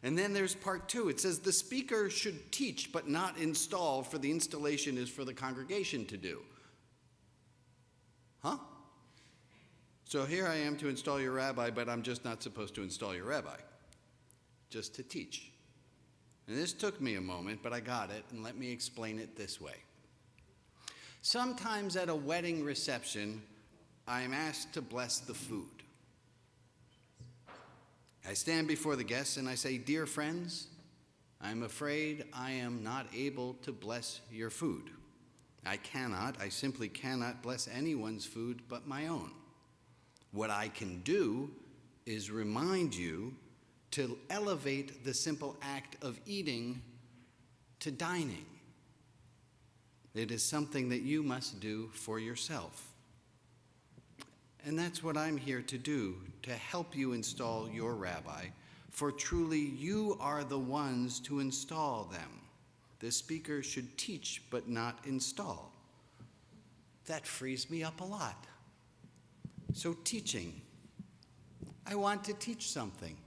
And then there's part 2. It says the speaker should teach but not install, for the installation is for the congregation to do. Huh? So here I am to install your rabbi, but I'm just not supposed to install your rabbi, just to teach. And this took me a moment, but I got it, and let me explain it this way. Sometimes at a wedding reception, I'm asked to bless the food. I stand before the guests and I say, dear friends, I'm afraid I am not able to bless your food. I simply cannot bless anyone's food but my own. What I can do is remind you to elevate the simple act of eating to dining. It is something that you must do for yourself. And that's what I'm here to do, to help you install your rabbi, for truly you are the ones to install them. The speaker should teach but not install. That frees me up a lot. So teaching. I want to teach something.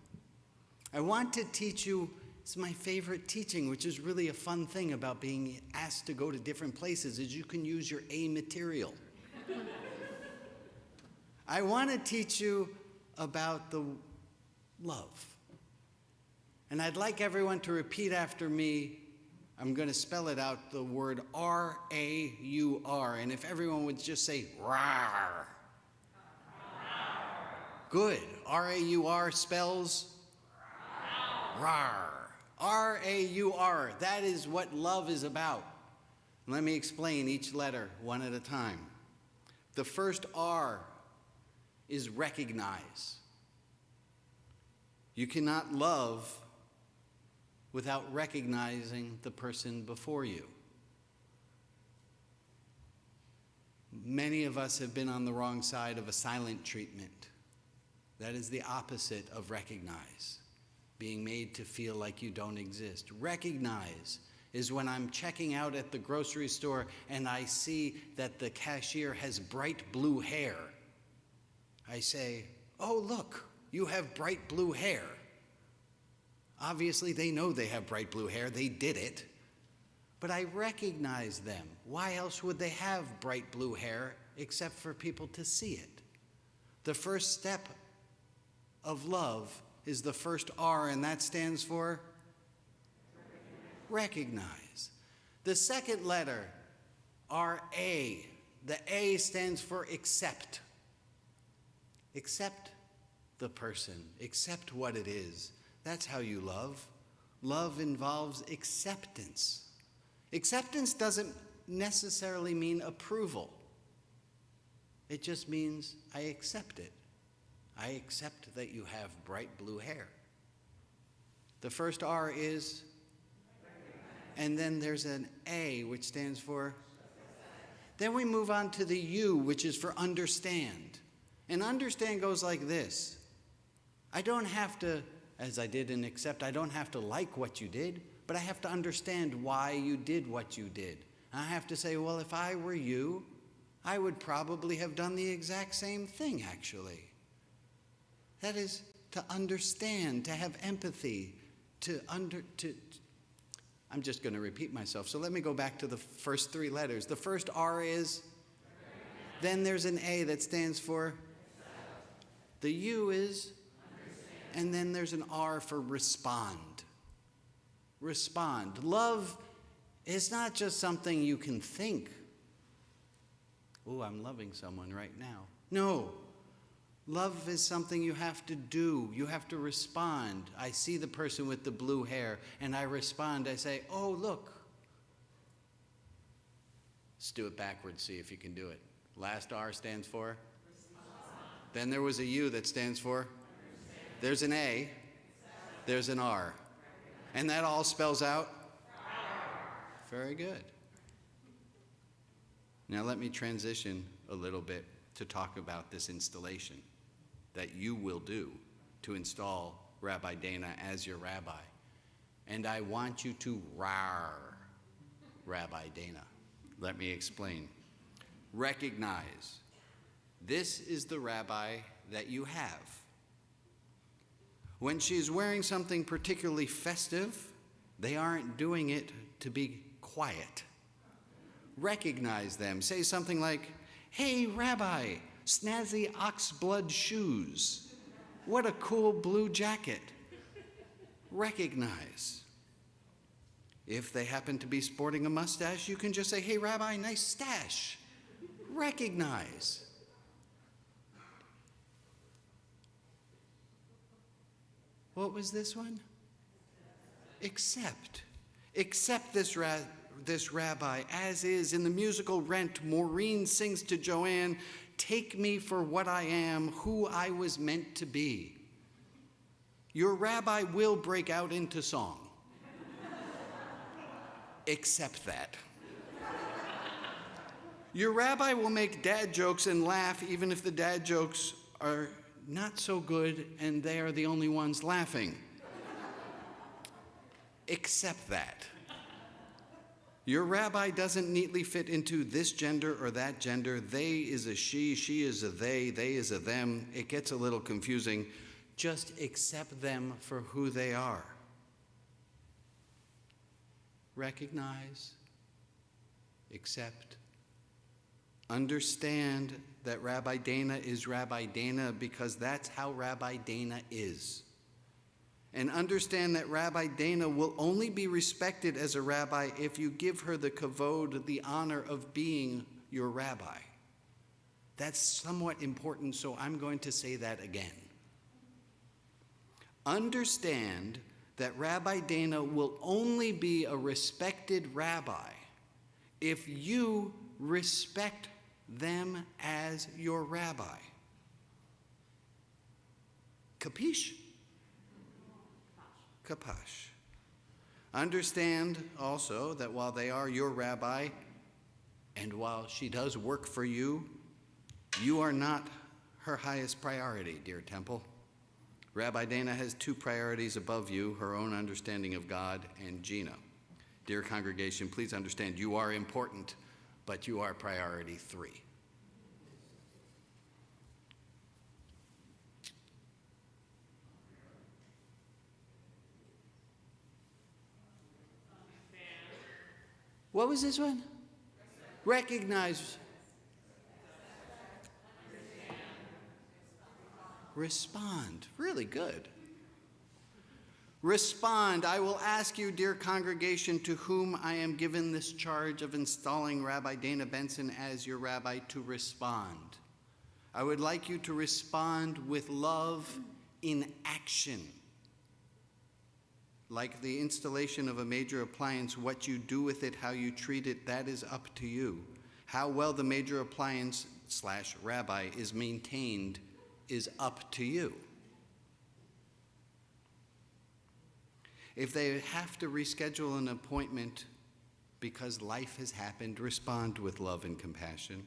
I want to teach you, it's my favorite teaching, which is really a fun thing about being asked to go to different places, is you can use your A material. I want to teach you about the love. And I'd like everyone to repeat after me. I'm going to spell it out, the word R-A-U-R. And if everyone would just say, rawr. Good. R-A-U-R spells? Rawr. R-A-U-R. That is what love is about. Let me explain each letter one at a time. The first R is recognize. You cannot love without recognizing the person before you. Many of us have been on the wrong side of a silent treatment. That is the opposite of recognize, being made to feel like you don't exist. Recognize is when I'm checking out at the grocery store and I see that the cashier has bright blue hair. I say, oh, look, you have bright blue hair. Obviously, they know they have bright blue hair. They did it. But I recognize them. Why else would they have bright blue hair except for people to see it? The first step of love is the first R, and that stands for recognize. The second letter, R-A. The A stands for accept. Accept the person. Accept what it is. That's how you love. Love involves acceptance. Acceptance doesn't necessarily mean approval. It just means I accept it. I accept that you have bright blue hair. The first R is, and then there's an A, which stands for, then we move on to the U, which is for understand. And understand goes like this. I don't have to, as I did in accept, I don't have to like what you did, but I have to understand why you did what you did. And I have to say, well, if I were you, I would probably have done the exact same thing, actually. That is to understand, to have empathy, I'm just going to repeat myself. So let me go back to the first three letters. The first R is, then there's an A that stands for, the U is, and then there's an R for respond. Respond. Love is not just something you can think. Oh, I'm loving someone right now. No. Love is something you have to do. You have to respond. I see the person with the blue hair, and I respond. I say, oh, look. Let's do it backwards, see if you can do it. Last R stands for? Respond. Then there was a U that stands for? Understand. There's an A. There's an R. And that all spells out? Very good. Now let me transition a little bit to talk about this installation that you will do to install Rabbi Dana as your rabbi. And I want you to rar Rabbi Dana. Let me explain. Recognize, this is the rabbi that you have. When she's wearing something particularly festive, they aren't doing it to be quiet. Recognize them. Say something like, hey, Rabbi, snazzy oxblood shoes. What a cool blue jacket. Recognize. If they happen to be sporting a mustache, you can just say, hey, Rabbi, nice stash. Recognize. What was this one? Accept. Accept this rabbi as is. In the musical Rent, Maureen sings to Joanne, take me for what I am, who I was meant to be. Your rabbi will break out into song. Accept that. Your rabbi will make dad jokes and laugh even if the dad jokes are not so good and they are the only ones laughing. Accept that. Your rabbi doesn't neatly fit into this gender or that gender. They is a she is a they is a them. It gets a little confusing. Just accept them for who they are. Recognize, accept, understand that Rabbi Dana is Rabbi Dana because that's how Rabbi Dana is. And understand that Rabbi Dana will only be respected as a rabbi if you give her the kavod, the honor of being your rabbi. That's somewhat important, so I'm going to say that again. Understand that Rabbi Dana will only be a respected rabbi if you respect them as your rabbi. Capiche? Kapash. Understand also that while they are your rabbi, and while she does work for you, you are not her highest priority, dear temple. Rabbi Dana has two priorities above you, her own understanding of God and Gina. Dear congregation, please understand you are important, but you are priority 3. What was this one? Recognize. Respond. Really good. Respond. I will ask you, dear congregation, to whom I am given this charge of installing Rabbi Dana Benson as your rabbi, to respond. I would like you to respond with love in action. Like the installation of a major appliance, what you do with it, how you treat it, that is up to you. How well the major appliance / rabbi is maintained is up to you. If they have to reschedule an appointment because life has happened, respond with love and compassion.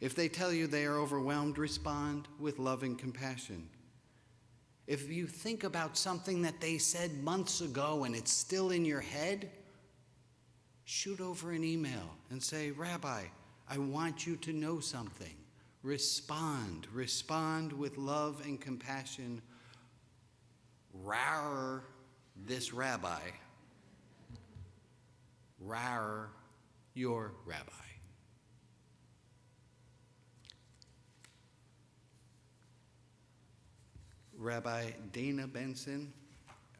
If they tell you they are overwhelmed, respond with love and compassion. If you think about something that they said months ago and it's still in your head, shoot over an email and say, Rabbi, I want you to know something. Respond. Respond with love and compassion. Rar this rabbi. Rar your rabbi. Rabbi Dana Benson,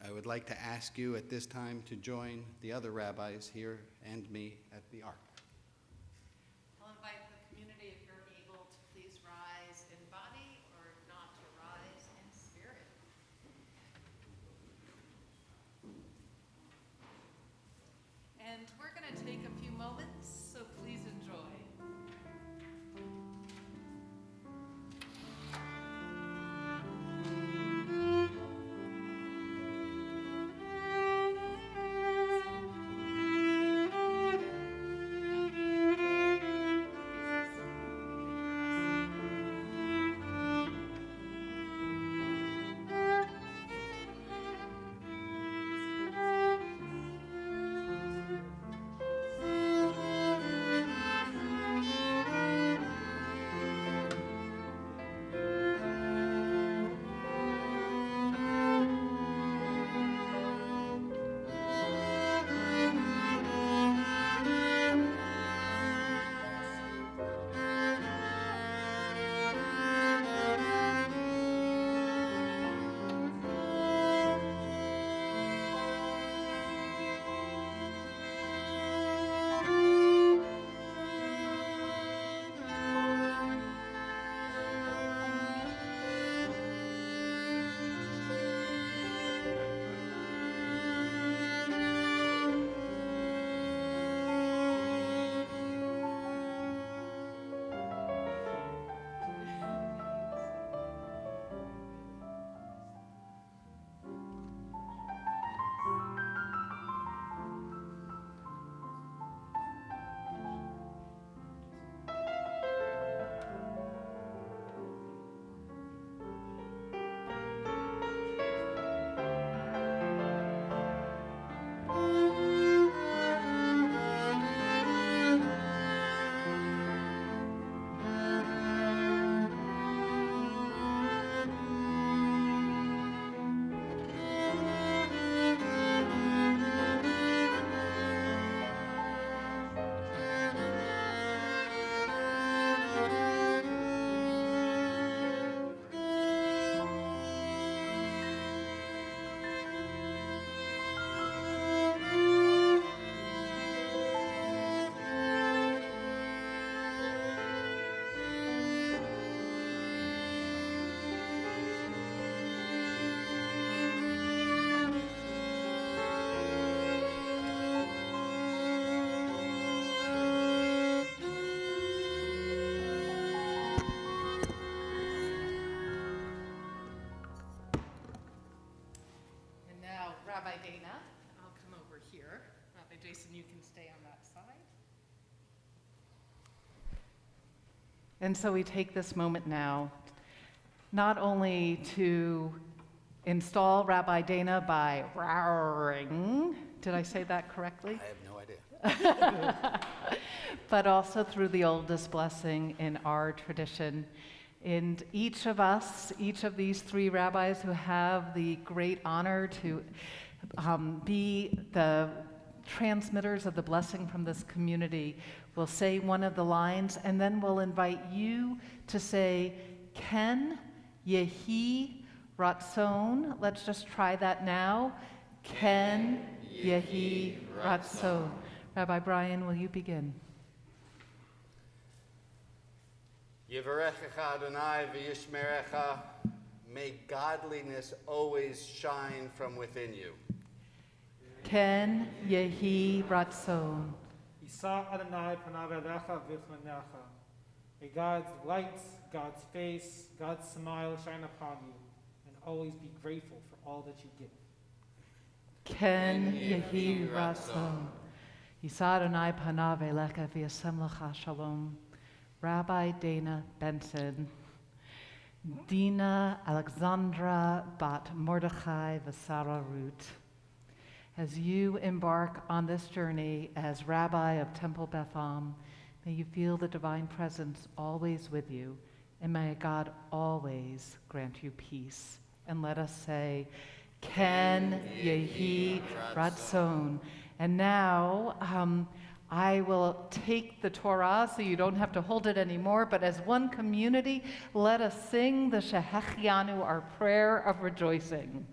I would like to ask you at this time to join the other rabbis here and me at the ark. I'll invite the community, if you're able, to please rise. moments, so please enjoy. Rabbi Dana, I'll come over here. Rabbi Jason, you can stay on that side. And so we take this moment now, not only to install Rabbi Dana by roaring, did I say that correctly? I have no idea. But also through the oldest blessing in our tradition. And each of us, each of these three rabbis who have the great honor to be the transmitters of the blessing from this community, will say one of the lines, and then we'll invite you to say, Ken Yehi Ratzon. Let's just try that now. Ken Yehi Ratzon. Rabbi Brian, will you begin? Yivarechecha Adonai v'yishmerecha. May godliness always shine from within you. Ken Yehi Ratzon. Yisa Adonai panav elecha v'chmanecha. May God's light, God's face, God's smile shine upon you, and always be grateful for all that you give. Ken Yehi Ratzon. Yisa Adonai panav elecha v'yasem lecha shalom. Rabbi Dana Benson. Dina Alexandra Bat Mordechai Vasara Root. As you embark on this journey as Rabbi of Temple Beth Am, may you feel the divine presence always with you, and may God always grant you peace. And let us say, Ken Yehi Ratzon. And now, I will take the Torah so you don't have to hold it anymore, but as one community, let us sing the Shehechianu, our prayer of rejoicing.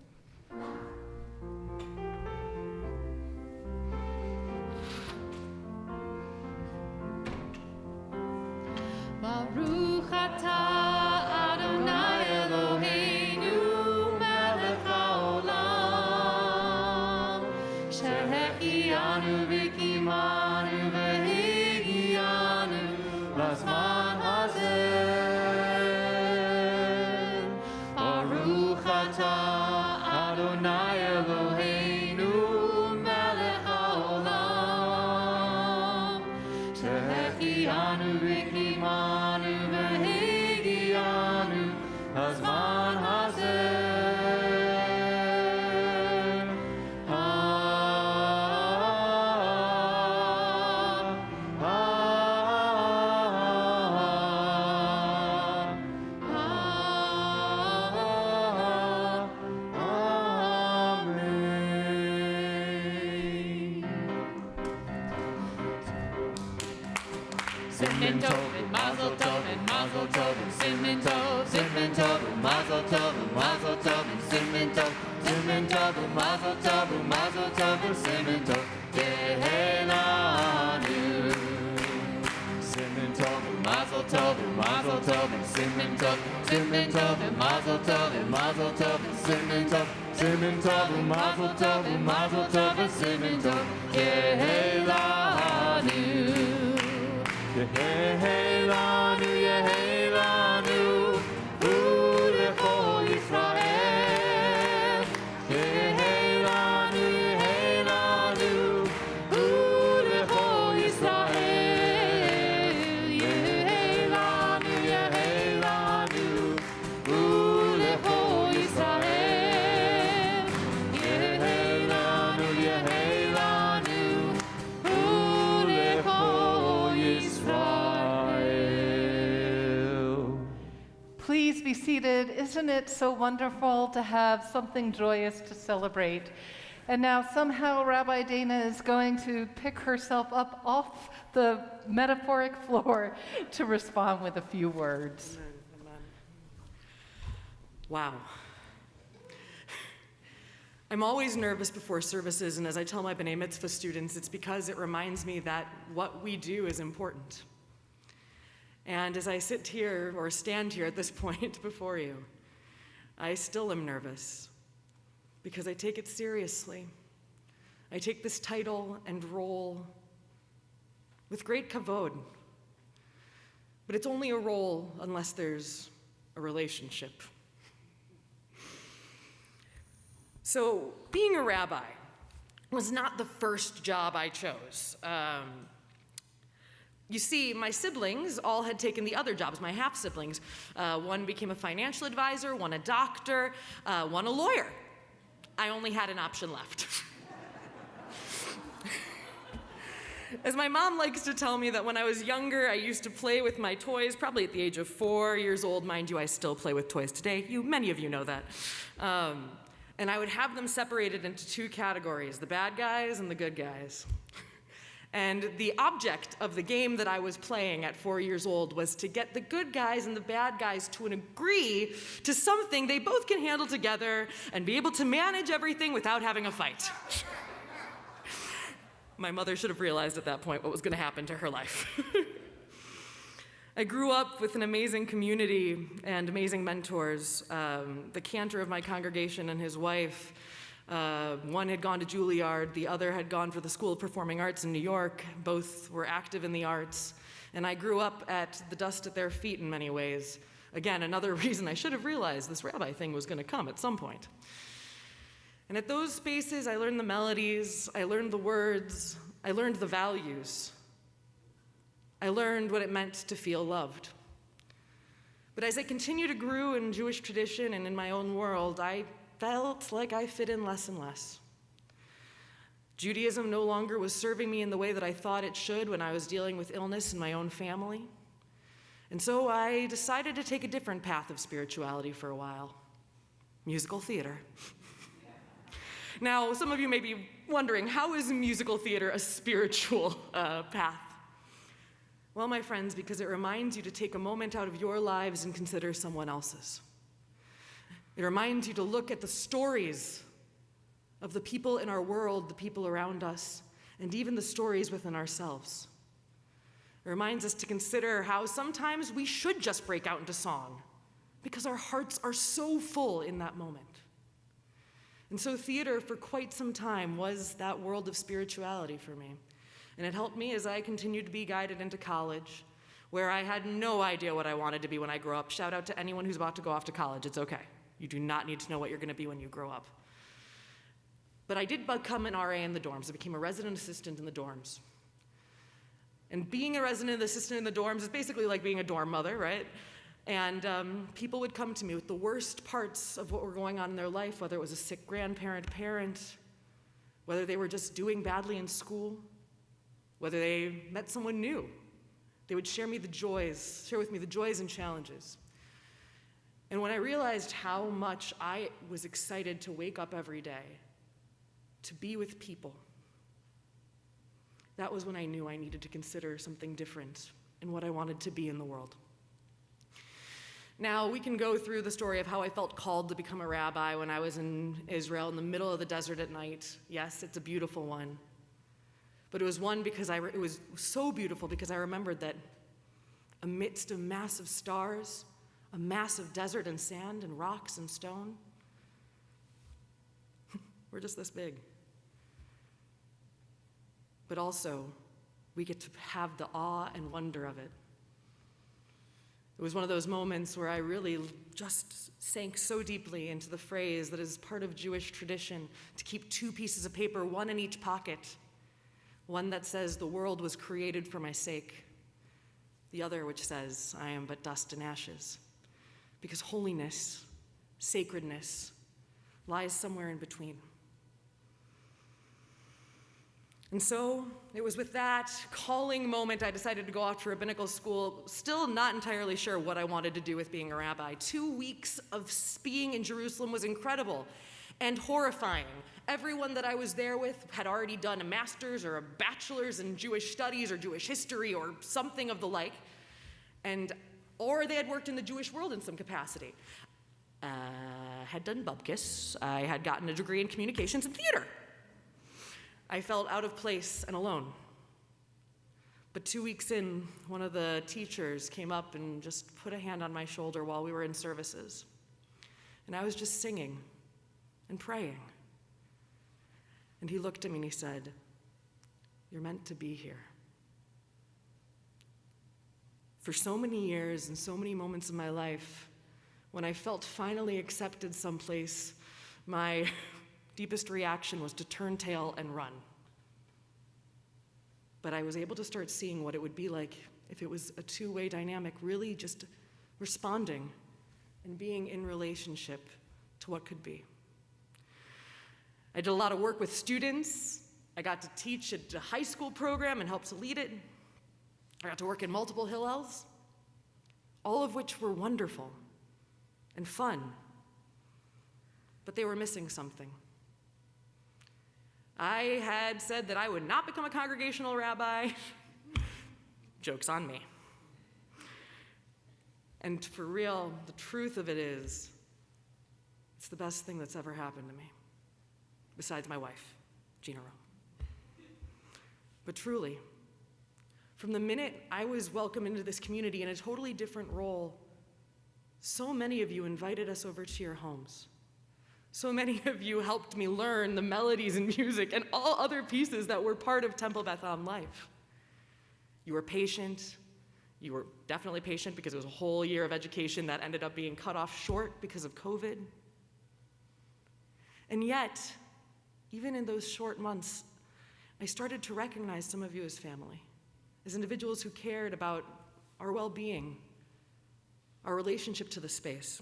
Baruch atah Adonai Eloheinu melech haolam shehechianu v'kimanu hazman hazeh. Baruch atah Adonai Eloheinu melech haolam. Tehechianu v'kimanu v'hegianu hazman hazeh. Simmen Tov and Mazel Tov and Mazel Tov and Simmen Tov and Mazel Tov and Mazel Tov and Simmen Tov and Mazel Tov and Mazel Tov and Simmen Tov. Yehelanu. Simmen Tov and Mazel Tov and Mazel Tov and Simmen Tov and Mazel Tov and Mazel Tov and Simmen Tov and Mazel Tov and Mazel Tov and Simmen Tov. Yehelanu. Yehelanu, Yehelanu, Ulechol Yisrael. Yehelanu, Yehelanu, Ulechol Yisrael. Yehelanu, Yehelanu, Ulechol Yisrael. Yehelanu, Yehelanu, Ulechol Yisrael. Please be seated. Isn't it so wonderful to have something joyous to celebrate? And now somehow Rabbi Dana is going to pick herself up off the metaphoric floor to respond with a few words. Amen. Wow. I'm always nervous before services, and as I tell my B'nai Mitzvah students, it's because it reminds me that what we do is important. And as I sit here, or stand here at this point before you, I still am nervous because I take it seriously. I take this title and role with great kavod. But it's only a role unless there's a relationship. So being a rabbi was not the first job I chose. You see, my siblings all had taken the other jobs, my half-siblings. One became a financial advisor, one a doctor, one a lawyer. I only had an option left. As my mom likes to tell me that when I was younger, I used to play with my toys, probably at the age of 4 years old. Mind you, I still play with toys today. Many of you know that. And I would have them separated into two categories, the bad guys and the good guys. And the object of the game that I was playing at 4 years old was to get the good guys and the bad guys to agree to something they both can handle together and be able to manage everything without having a fight. My mother should have realized at that point what was going to happen to her life. I grew up with an amazing community and amazing mentors. The cantor of my congregation and his wife, one had gone to Juilliard, the other had gone for the School of Performing Arts in New York. Both were active in the arts. And I grew up at the dust at their feet in many ways. Again, another reason I should have realized this rabbi thing was going to come at some point. And at those spaces, I learned the melodies, I learned the words, I learned the values. I learned what it meant to feel loved. But as I continued to grow in Jewish tradition and in my own world, I felt like I fit in less and less. Judaism no longer was serving me in the way that I thought it should when I was dealing with illness in my own family. And so I decided to take a different path of spirituality for a while. Musical theater. Now, some of you may be wondering, how is musical theater a spiritual path? Well, my friends, because it reminds you to take a moment out of your lives and consider someone else's. It reminds you to look at the stories of the people in our world, the people around us, and even the stories within ourselves. It reminds us to consider how sometimes we should just break out into song because our hearts are so full in that moment. And so theater for quite some time was that world of spirituality for me. And it helped me as I continued to be guided into college, where I had no idea what I wanted to be when I grew up. Shout out to anyone who's about to go off to college. It's okay. You do not need to know what you're going to be when you grow up. But I did become an RA in the dorms. I became a resident assistant in the dorms. And being a resident assistant in the dorms is basically like being a dorm mother, right? And people would come to me with the worst parts of what were going on in their life, whether it was a sick grandparent, parent, whether they were just doing badly in school, whether they met someone new. They would share with me the joys and challenges. And when I realized how much I was excited to wake up every day, to be with people, that was when I knew I needed to consider something different in what I wanted to be in the world. Now, we can go through the story of how I felt called to become a rabbi when I was in Israel in the middle of the desert at night. Yes, it's a beautiful one. But it was one because it was so beautiful because I remembered that amidst a mass of stars, a mass of desert and sand and rocks and stone, we're just this big. But also, we get to have the awe and wonder of it. It was one of those moments where I really just sank so deeply into the phrase that is part of Jewish tradition to keep two pieces of paper, one in each pocket. One that says, "The world was created for my sake." The other which says, "I am but dust and ashes." Because holiness, sacredness, lies somewhere in between. And so it was with that calling moment I decided to go off to rabbinical school, still not entirely sure what I wanted to do with being a rabbi. 2 weeks of being in Jerusalem was incredible and horrifying. Everyone that I was there with had already done a master's or a bachelor's in Jewish studies or Jewish history or something of the like, or they had worked in the Jewish world in some capacity. Had done bupkis. I had gotten a degree in communications and theater. I felt out of place and alone. But 2 weeks in, one of the teachers came up and just put a hand on my shoulder while we were in services. And I was just singing and praying. And he looked at me and he said, "You're meant to be here." For so many years and so many moments of my life, when I felt finally accepted someplace, my deepest reaction was to turn tail and run. But I was able to start seeing what it would be like if it was a two-way dynamic, really just responding and being in relationship to what could be. I did a lot of work with students. I got to teach at a high school program and help to lead it. I got to work in multiple Hillels, all of which were wonderful and fun. But they were missing something. I had said that I would not become a congregational rabbi. Joke's on me. And for real, the truth of it is, it's the best thing that's ever happened to me, besides my wife, Gina Rome. But truly, from the minute I was welcomed into this community in a totally different role, so many of you invited us over to your homes. So many of you helped me learn the melodies and music and all other pieces that were part of Temple Beth Am life. You were patient. You were definitely patient because it was a whole year of education that ended up being cut off short because of COVID. And yet, even in those short months, I started to recognize some of you as family, as individuals who cared about our well-being, our relationship to the space.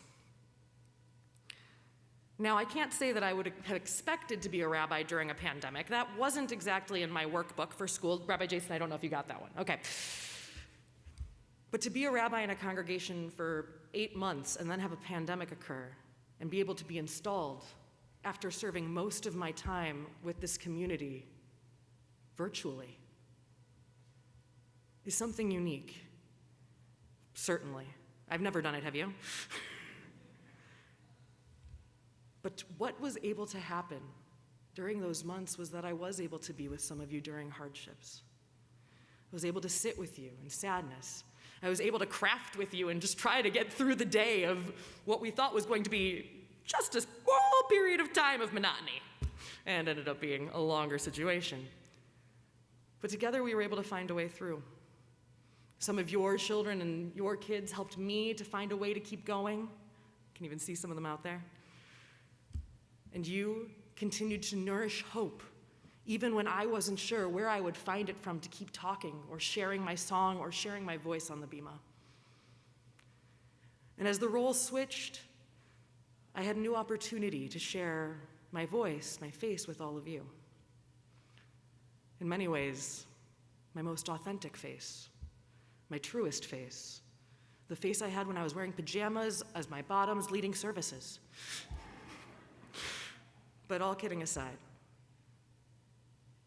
Now, I can't say that I would have expected to be a rabbi during a pandemic. That wasn't exactly in my workbook for school. Rabbi Jason, I don't know if you got that one. Okay. But to be a rabbi in a congregation for 8 months and then have a pandemic occur and be able to be installed after serving most of my time with this community virtually is something unique. Certainly. I've never done it, have you? But what was able to happen during those months was that I was able to be with some of you during hardships. I was able to sit with you in sadness. I was able to craft with you and just try to get through the day of what we thought was going to be just a small period of time of monotony, and ended up being a longer situation. But together we were able to find a way through. Some of your children and your kids helped me to find a way to keep going. You can even see some of them out there. And you continued to nourish hope, even when I wasn't sure where I would find it from to keep talking or sharing my song or sharing my voice on the bima. And as the roles switched, I had a new opportunity to share my voice, my face with all of you. In many ways, my most authentic face, my truest face, the face I had when I was wearing pajamas as my bottoms leading services. But all kidding aside,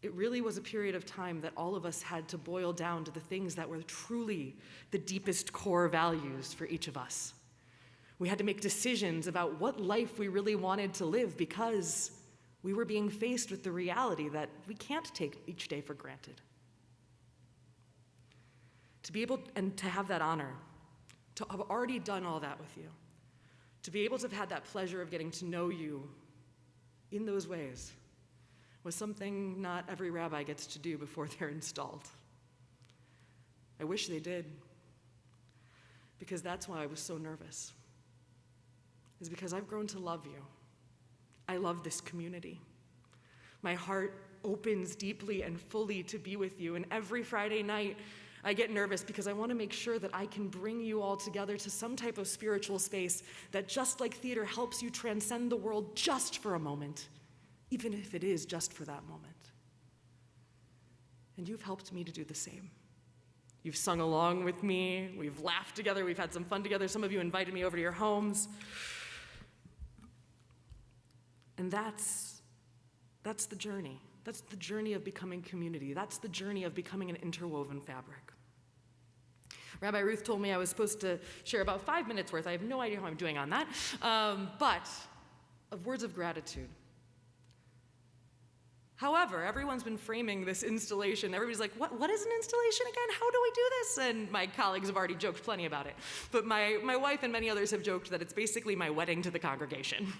it really was a period of time that all of us had to boil down to the things that were truly the deepest core values for each of us. We had to make decisions about what life we really wanted to live because we were being faced with the reality that we can't take each day for granted. To be able and to have that honor, to have already done all that with you, to be able to have had that pleasure of getting to know you in those ways was something not every rabbi gets to do before they're installed. I wish they did, because that's why I was so nervous, is because I've grown to love you. I love this community. My heart opens deeply and fully to be with you, and every Friday night I get nervous because I want to make sure that I can bring you all together to some type of spiritual space that, just like theater, helps you transcend the world just for a moment, even if it is just for that moment. And you've helped me to do the same. You've sung along with me, we've laughed together, we've had some fun together. Some of you invited me over to your homes. And that's the journey. That's the journey of becoming community. That's the journey of becoming an interwoven fabric. Rabbi Ruth told me I was supposed to share about 5 minutes worth. I have no idea how I'm doing on that. But of words of gratitude. However, everyone's been framing this installation. Everybody's like, what is an installation again? How do we do this? And my colleagues have already joked plenty about it. But my wife and many others have joked that it's basically my wedding to the congregation.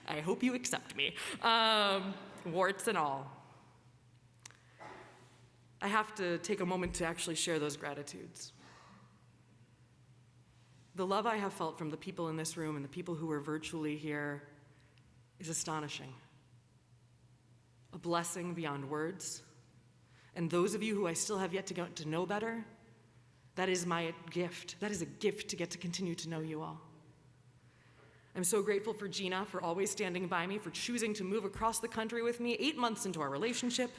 I hope you accept me, warts and all. I have to take a moment to actually share those gratitudes. The love I have felt from the people in this room and the people who are virtually here is astonishing. A blessing beyond words. And those of you who I still have yet to get to know better, that is my gift. That is a gift to get to continue to know you all. I'm so grateful for Gina for always standing by me, for choosing to move across the country with me 8 months into our relationship,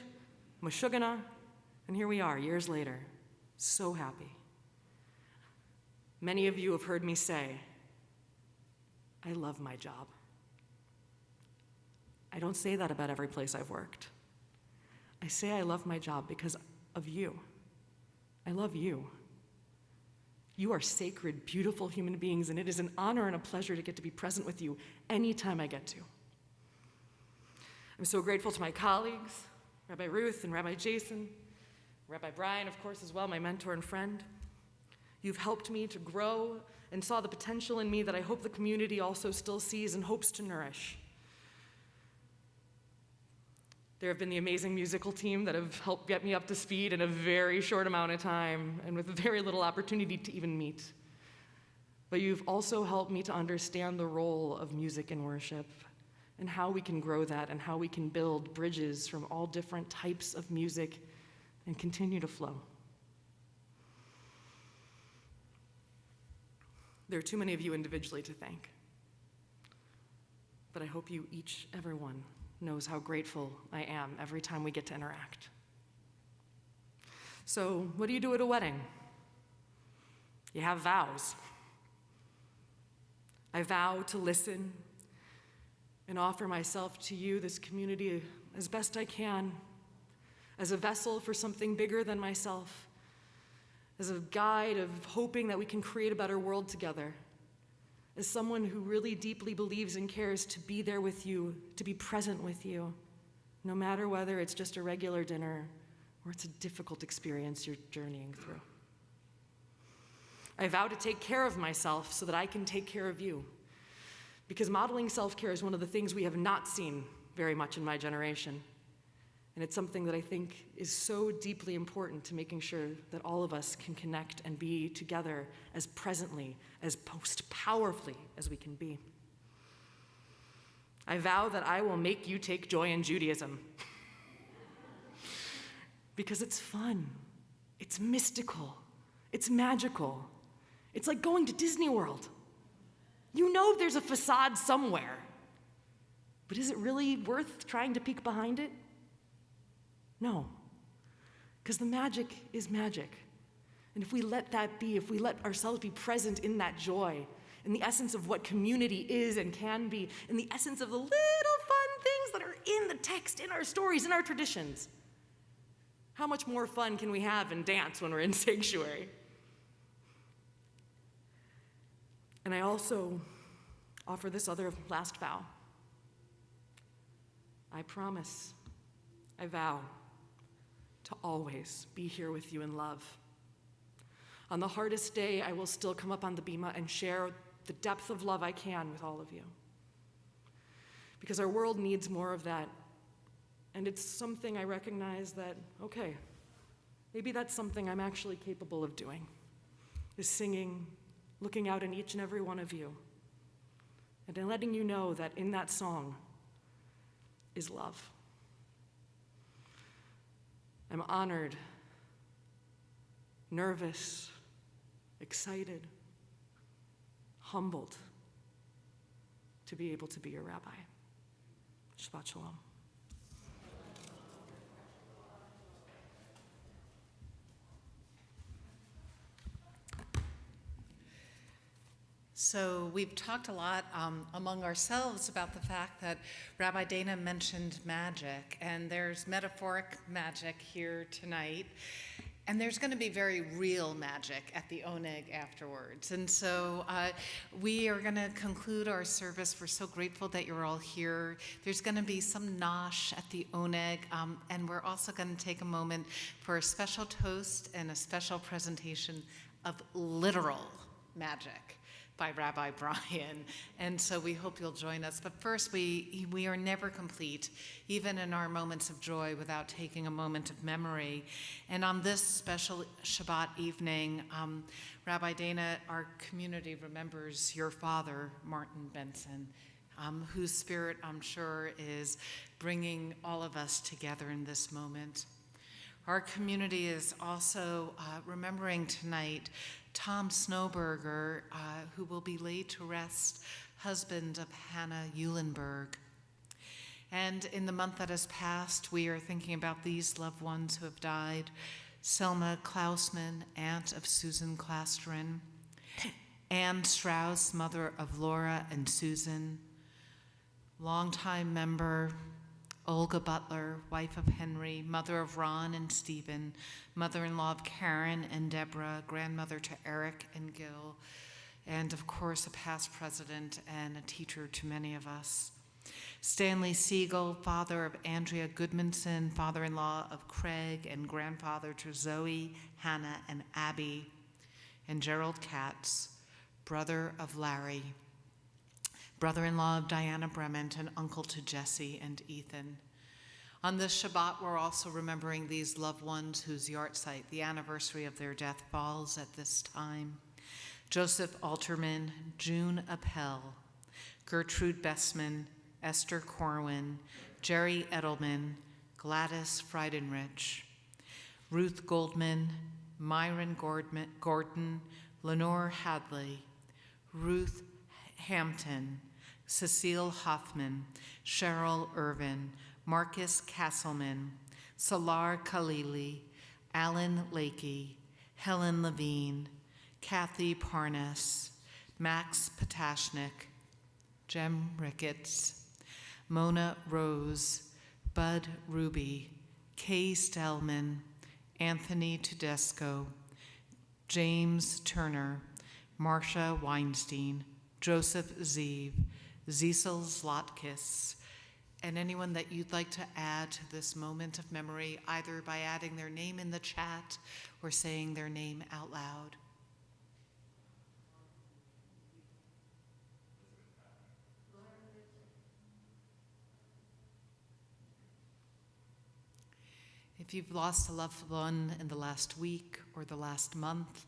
Mashugana, and here we are, years later, so happy. Many of you have heard me say, I love my job. I don't say that about every place I've worked. I say I love my job because of you. I love you. You are sacred, beautiful human beings, and it is an honor and a pleasure to get to be present with you anytime I get to. I'm so grateful to my colleagues, Rabbi Ruth and Rabbi Jason, Rabbi Brian, of course, as well, my mentor and friend. You've helped me to grow and saw the potential in me that I hope the community also still sees and hopes to nourish. There have been the amazing musical team that have helped get me up to speed in a very short amount of time and with very little opportunity to even meet. But you've also helped me to understand the role of music in worship and how we can grow that and how we can build bridges from all different types of music and continue to flow. There are too many of you individually to thank, but I hope you each, everyone, knows how grateful I am every time we get to interact. So, what do you do at a wedding? You have vows. I vow to listen and offer myself to you, this community, as best I can, as a vessel for something bigger than myself, as a guide of hoping that we can create a better world together, as someone who really deeply believes and cares to be there with you, to be present with you, no matter whether it's just a regular dinner or it's a difficult experience you're journeying through. I vow to take care of myself so that I can take care of you, because modeling self-care is one of the things we have not seen very much in my generation. And it's something that I think is so deeply important to making sure that all of us can connect and be together as presently, as most powerfully as we can be. I vow that I will make you take joy in Judaism. Because it's fun, it's mystical, it's magical. It's like going to Disney World. You know there's a facade somewhere, but is it really worth trying to peek behind it? No, because the magic is magic. And if we let that be, if we let ourselves be present in that joy, in the essence of what community is and can be, in the essence of the little fun things that are in the text, in our stories, in our traditions, how much more fun can we have and dance when we're in sanctuary? And I also offer this other last vow. I promise, I vow to always be here with you in love. On the hardest day, I will still come up on the bima and share the depth of love I can with all of you. Because our world needs more of that. And it's something I recognize that, okay, maybe that's something I'm actually capable of doing, is singing, looking out in each and every one of you, and then letting you know that in that song is love. I'm honored, nervous, excited, humbled to be able to be your rabbi. Shabbat shalom. So we've talked a lot among ourselves about the fact that Rabbi Dana mentioned magic, and there's metaphoric magic here tonight, and there's going to be very real magic at the Oneg afterwards. And so we are going to conclude our service. We're so grateful that you're all here. There's going to be some nosh at the Oneg, and we're also going to take a moment for a special toast and a special presentation of literal magic by Rabbi Brian, and so we hope you'll join us. But first, we are never complete, even in our moments of joy, without taking a moment of memory. And on this special Shabbat evening, Rabbi Dana, our community remembers your father, Martin Benson, whose spirit, I'm sure, is bringing all of us together in this moment. Our community is also remembering tonight Tom Snowberger, who will be laid to rest, husband of Hannah Eulenberg. And in the month that has passed, we are thinking about these loved ones who have died. Selma Klausman, aunt of Susan Klastrin. Anne Strauss, mother of Laura and Susan. Longtime member Olga Butler, wife of Henry, mother of Ron and Stephen, mother-in-law of Karen and Deborah, grandmother to Eric and Gil, and of course a past president and a teacher to many of us. Stanley Siegel, father of Andrea Goodmanson, father-in-law of Craig and grandfather to Zoe, Hannah, and Abby, and Gerald Katz, brother of Larry, brother-in-law of Diana Brement, and uncle to Jesse and Ethan. On this Shabbat, we're also remembering these loved ones whose yahrzeit, the anniversary of their death, falls at this time. Joseph Alterman, June Appel, Gertrude Bessman, Esther Corwin, Jerry Edelman, Gladys Friedenrich, Ruth Goldman, Myron Gordon, Lenore Hadley, Ruth Hampton, Cecile Hoffman, Cheryl Irvin, Marcus Castleman, Salar Khalili, Alan Lakey, Helen Levine, Kathy Parnas, Max Potashnik, Jem Ricketts, Mona Rose, Bud Ruby, Kay Stellman, Anthony Tedesco, James Turner, Marcia Weinstein, Joseph Zeev, Cecil Zlotkis, and anyone that you'd like to add to this moment of memory, either by adding their name in the chat or saying their name out loud. If you've lost a loved one in the last week or the last month,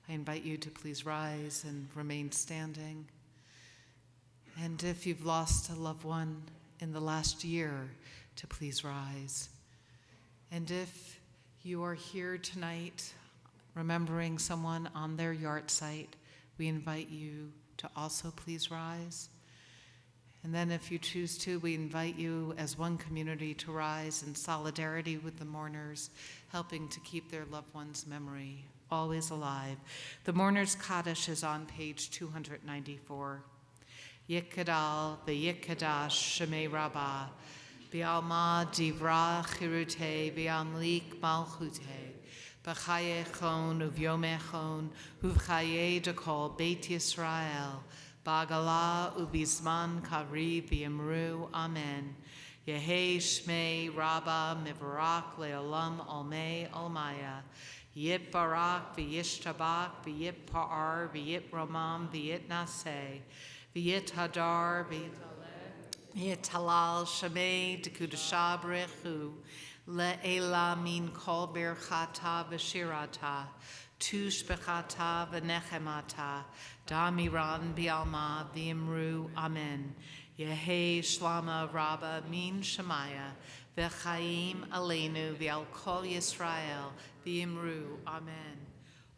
I invite you to please rise and remain standing. And if you've lost a loved one in the last year, to please rise. And if you are here tonight remembering someone on their yard site, we invite you to also please rise. And then if you choose to, we invite you as one community to rise in solidarity with the mourners, helping to keep their loved one's memory always alive. The Mourner's Kaddish is on page 294. Yikadal v'yikadash shemei Rabbah, v'alma divra chirute v'amlik malchute, b'chayechon uvyomechon uvchaye dekol Beit Yisrael, Bagala ubizman kari v'yamru amen. Yehei shmei Rabbah mivarak le'olam olmei olmaya. Yit barak v'yishtabak v'yit pa'ar v'yit romam v'yit naseh. V'yit hadar v'yit halal shemei dekudasha b'rechu. Le'ela min kol berchata v'shirata. Tush bechata v'nechemata. Damiran bialma v'imru amen. Yehei shlama Rabbah min shemaya. V'chaim aleinu v'al kol Yisrael v'imru amen.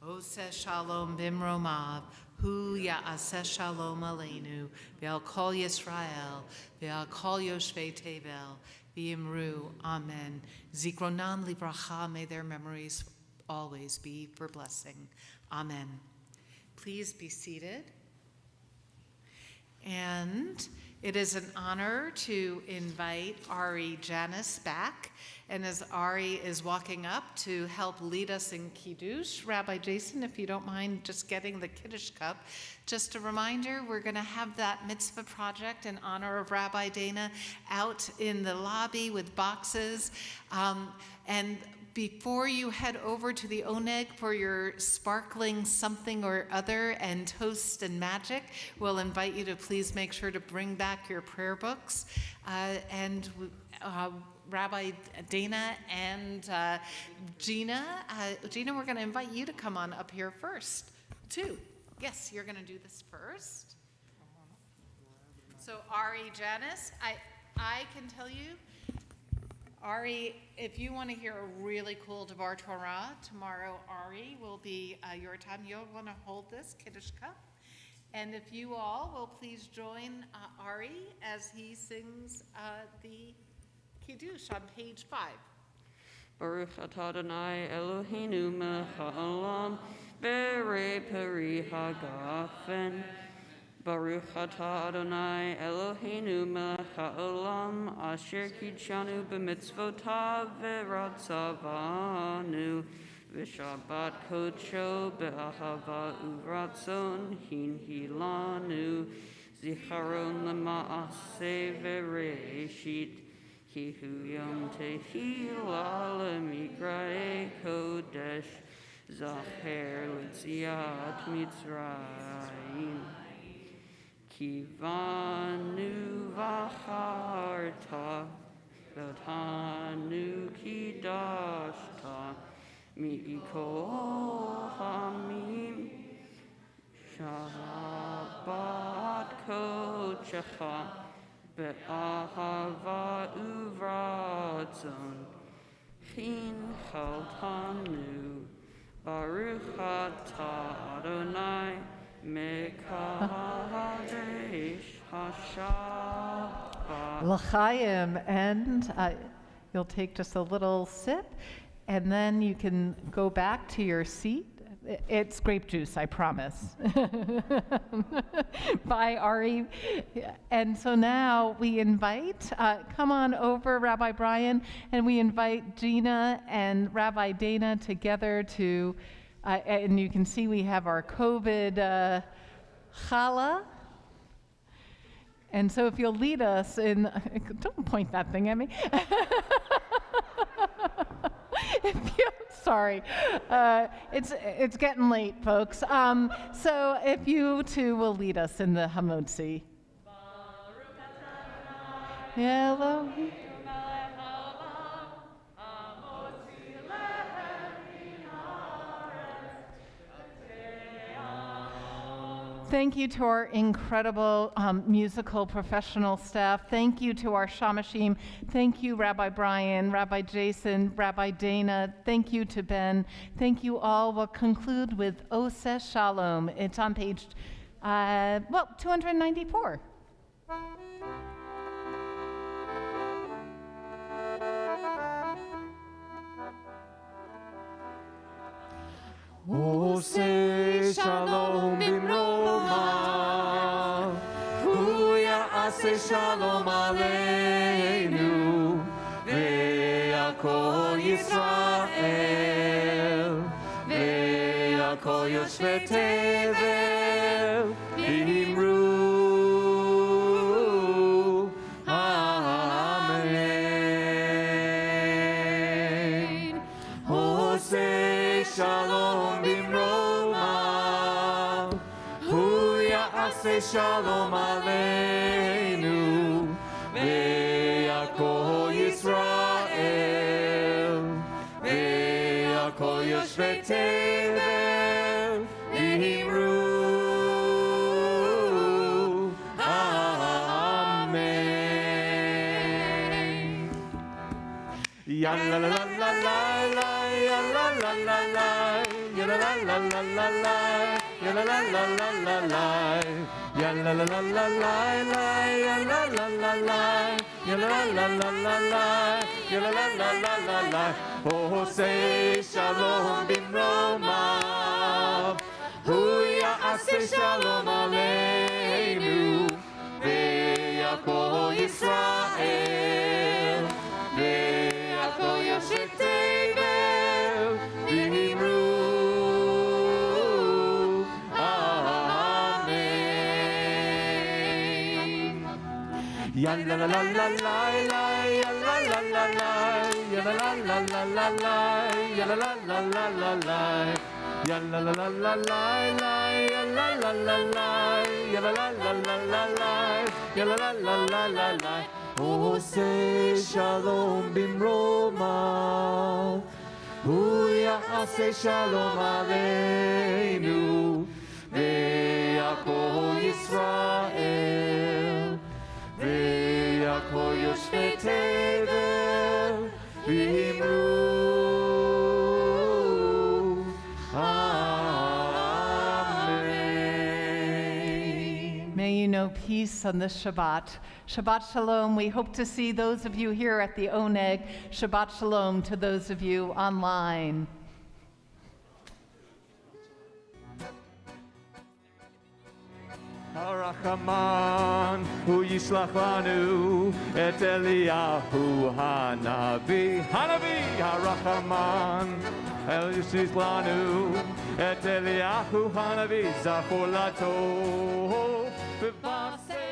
Oseh shalom bimromav. Hu ya'aseh shalom aleinu v'al kol Yisrael v'al kol yoshvei tevel v'imru amen. Zikronan livracha, may their memories always be for blessing. Amen. Please be seated. And it is an honor to invite Ari Janis back. And as Ari is walking up to help lead us in Kiddush, Rabbi Jason, if you don't mind just getting the Kiddush cup, just a reminder, we're going to have that mitzvah project in honor of Rabbi Dana out in the lobby with boxes. And before you head over to the Oneg for your sparkling something or other and toast and magic, we'll invite you to please make sure to bring back your prayer books. Rabbi Dana and Gina, we're going to invite you to come on up here first, too. Yes, you're going to do this first. So Ari Janis, I can tell you, Ari, if you want to hear a really cool Devar Torah, tomorrow Ari will be your time. You'll want to hold this Kiddush cup. And if you all will please join Ari as he sings the Kiddush on page 5. Baruch atah Adonai Eloheinu melech haolam v'rei peri hagafen. Baruch atah Adonai Eloheinu melech haolam asher kidshanu b'mitzvotav v'ratzavanu v'shabbat kodsho be'ahava uvratzon hinhilanu zicharon lema'aseh v'reishit ki hu yom tehila lemigrae kodesh zacher l'tziat mitzrayim. Kivanu v'charta v'tanu kidashta mi'ikol hamim Shabbat kodecha be'ahava uvratzon chin chaltanu Baruch atah Adonai Mekadesh HaShabbat. L'chaim, and you'll take just a little sip, and then you can go back to your seat. It's grape juice, I promise. By Ari. And so now we invite, come on over, Rabbi Brian, and we invite Gina and Rabbi Dana together to, and you can see we have our COVID challah. And so if you'll lead us in, don't point that thing at me. Sorry, it's getting late, folks. So if you two will lead us in the Hamotzi. Hello. Thank you to our incredible musical professional staff. Thank you to our shamashim. Thank you, Rabbi Brian, Rabbi Jason, Rabbi Dana. Thank you to Ben. Thank you all. We'll conclude with Oseh Shalom. It's on page, 294. Oseh Shalom bimroma, Hu ya'aseh Shalom aleinu, ve'yakol Yisrael, ve'yakol yoshvei tevel, v'himru Amen. Oseh Shalom bimroma, Hu ya'aseh Shalom aleinu, ve'yakol Yisrael, ve'yakol yoshvei tevel, v'himru Amen. Ya la la la la la, ya la la la la, ya la la la la la, ya la la la la la, ya la la la la la, ya la la la la, ya la la la la, ya la la la la. Oseh Shalom bimroma, Hu ya'aseh Shalom aleinu, ve'yakol Yisrael, ve'yakol yoshvei tevel, v'himru Amen. Ya la la la la la, ya la la la la, ya la la la la la, ya la la la la la, ya la la la la la, ya la la la la, ya la la la la la, ya la la la la. Oseh Shalom bimroma, Hu ya'aseh Shalom aleinu, ve'yakol Yisrael, ve'yakol yoshvei tevel, v'himru Amen. May you know peace on this Shabbat. Shabbat Shalom. We hope to see those of you here at the Oneg. Shabbat Shalom to those of you online. Harachaman hu yishlach lanu et Eliyahu hanavi harachaman el yishlach lanu et Eliyahu hanavi zachor lato v'vaseh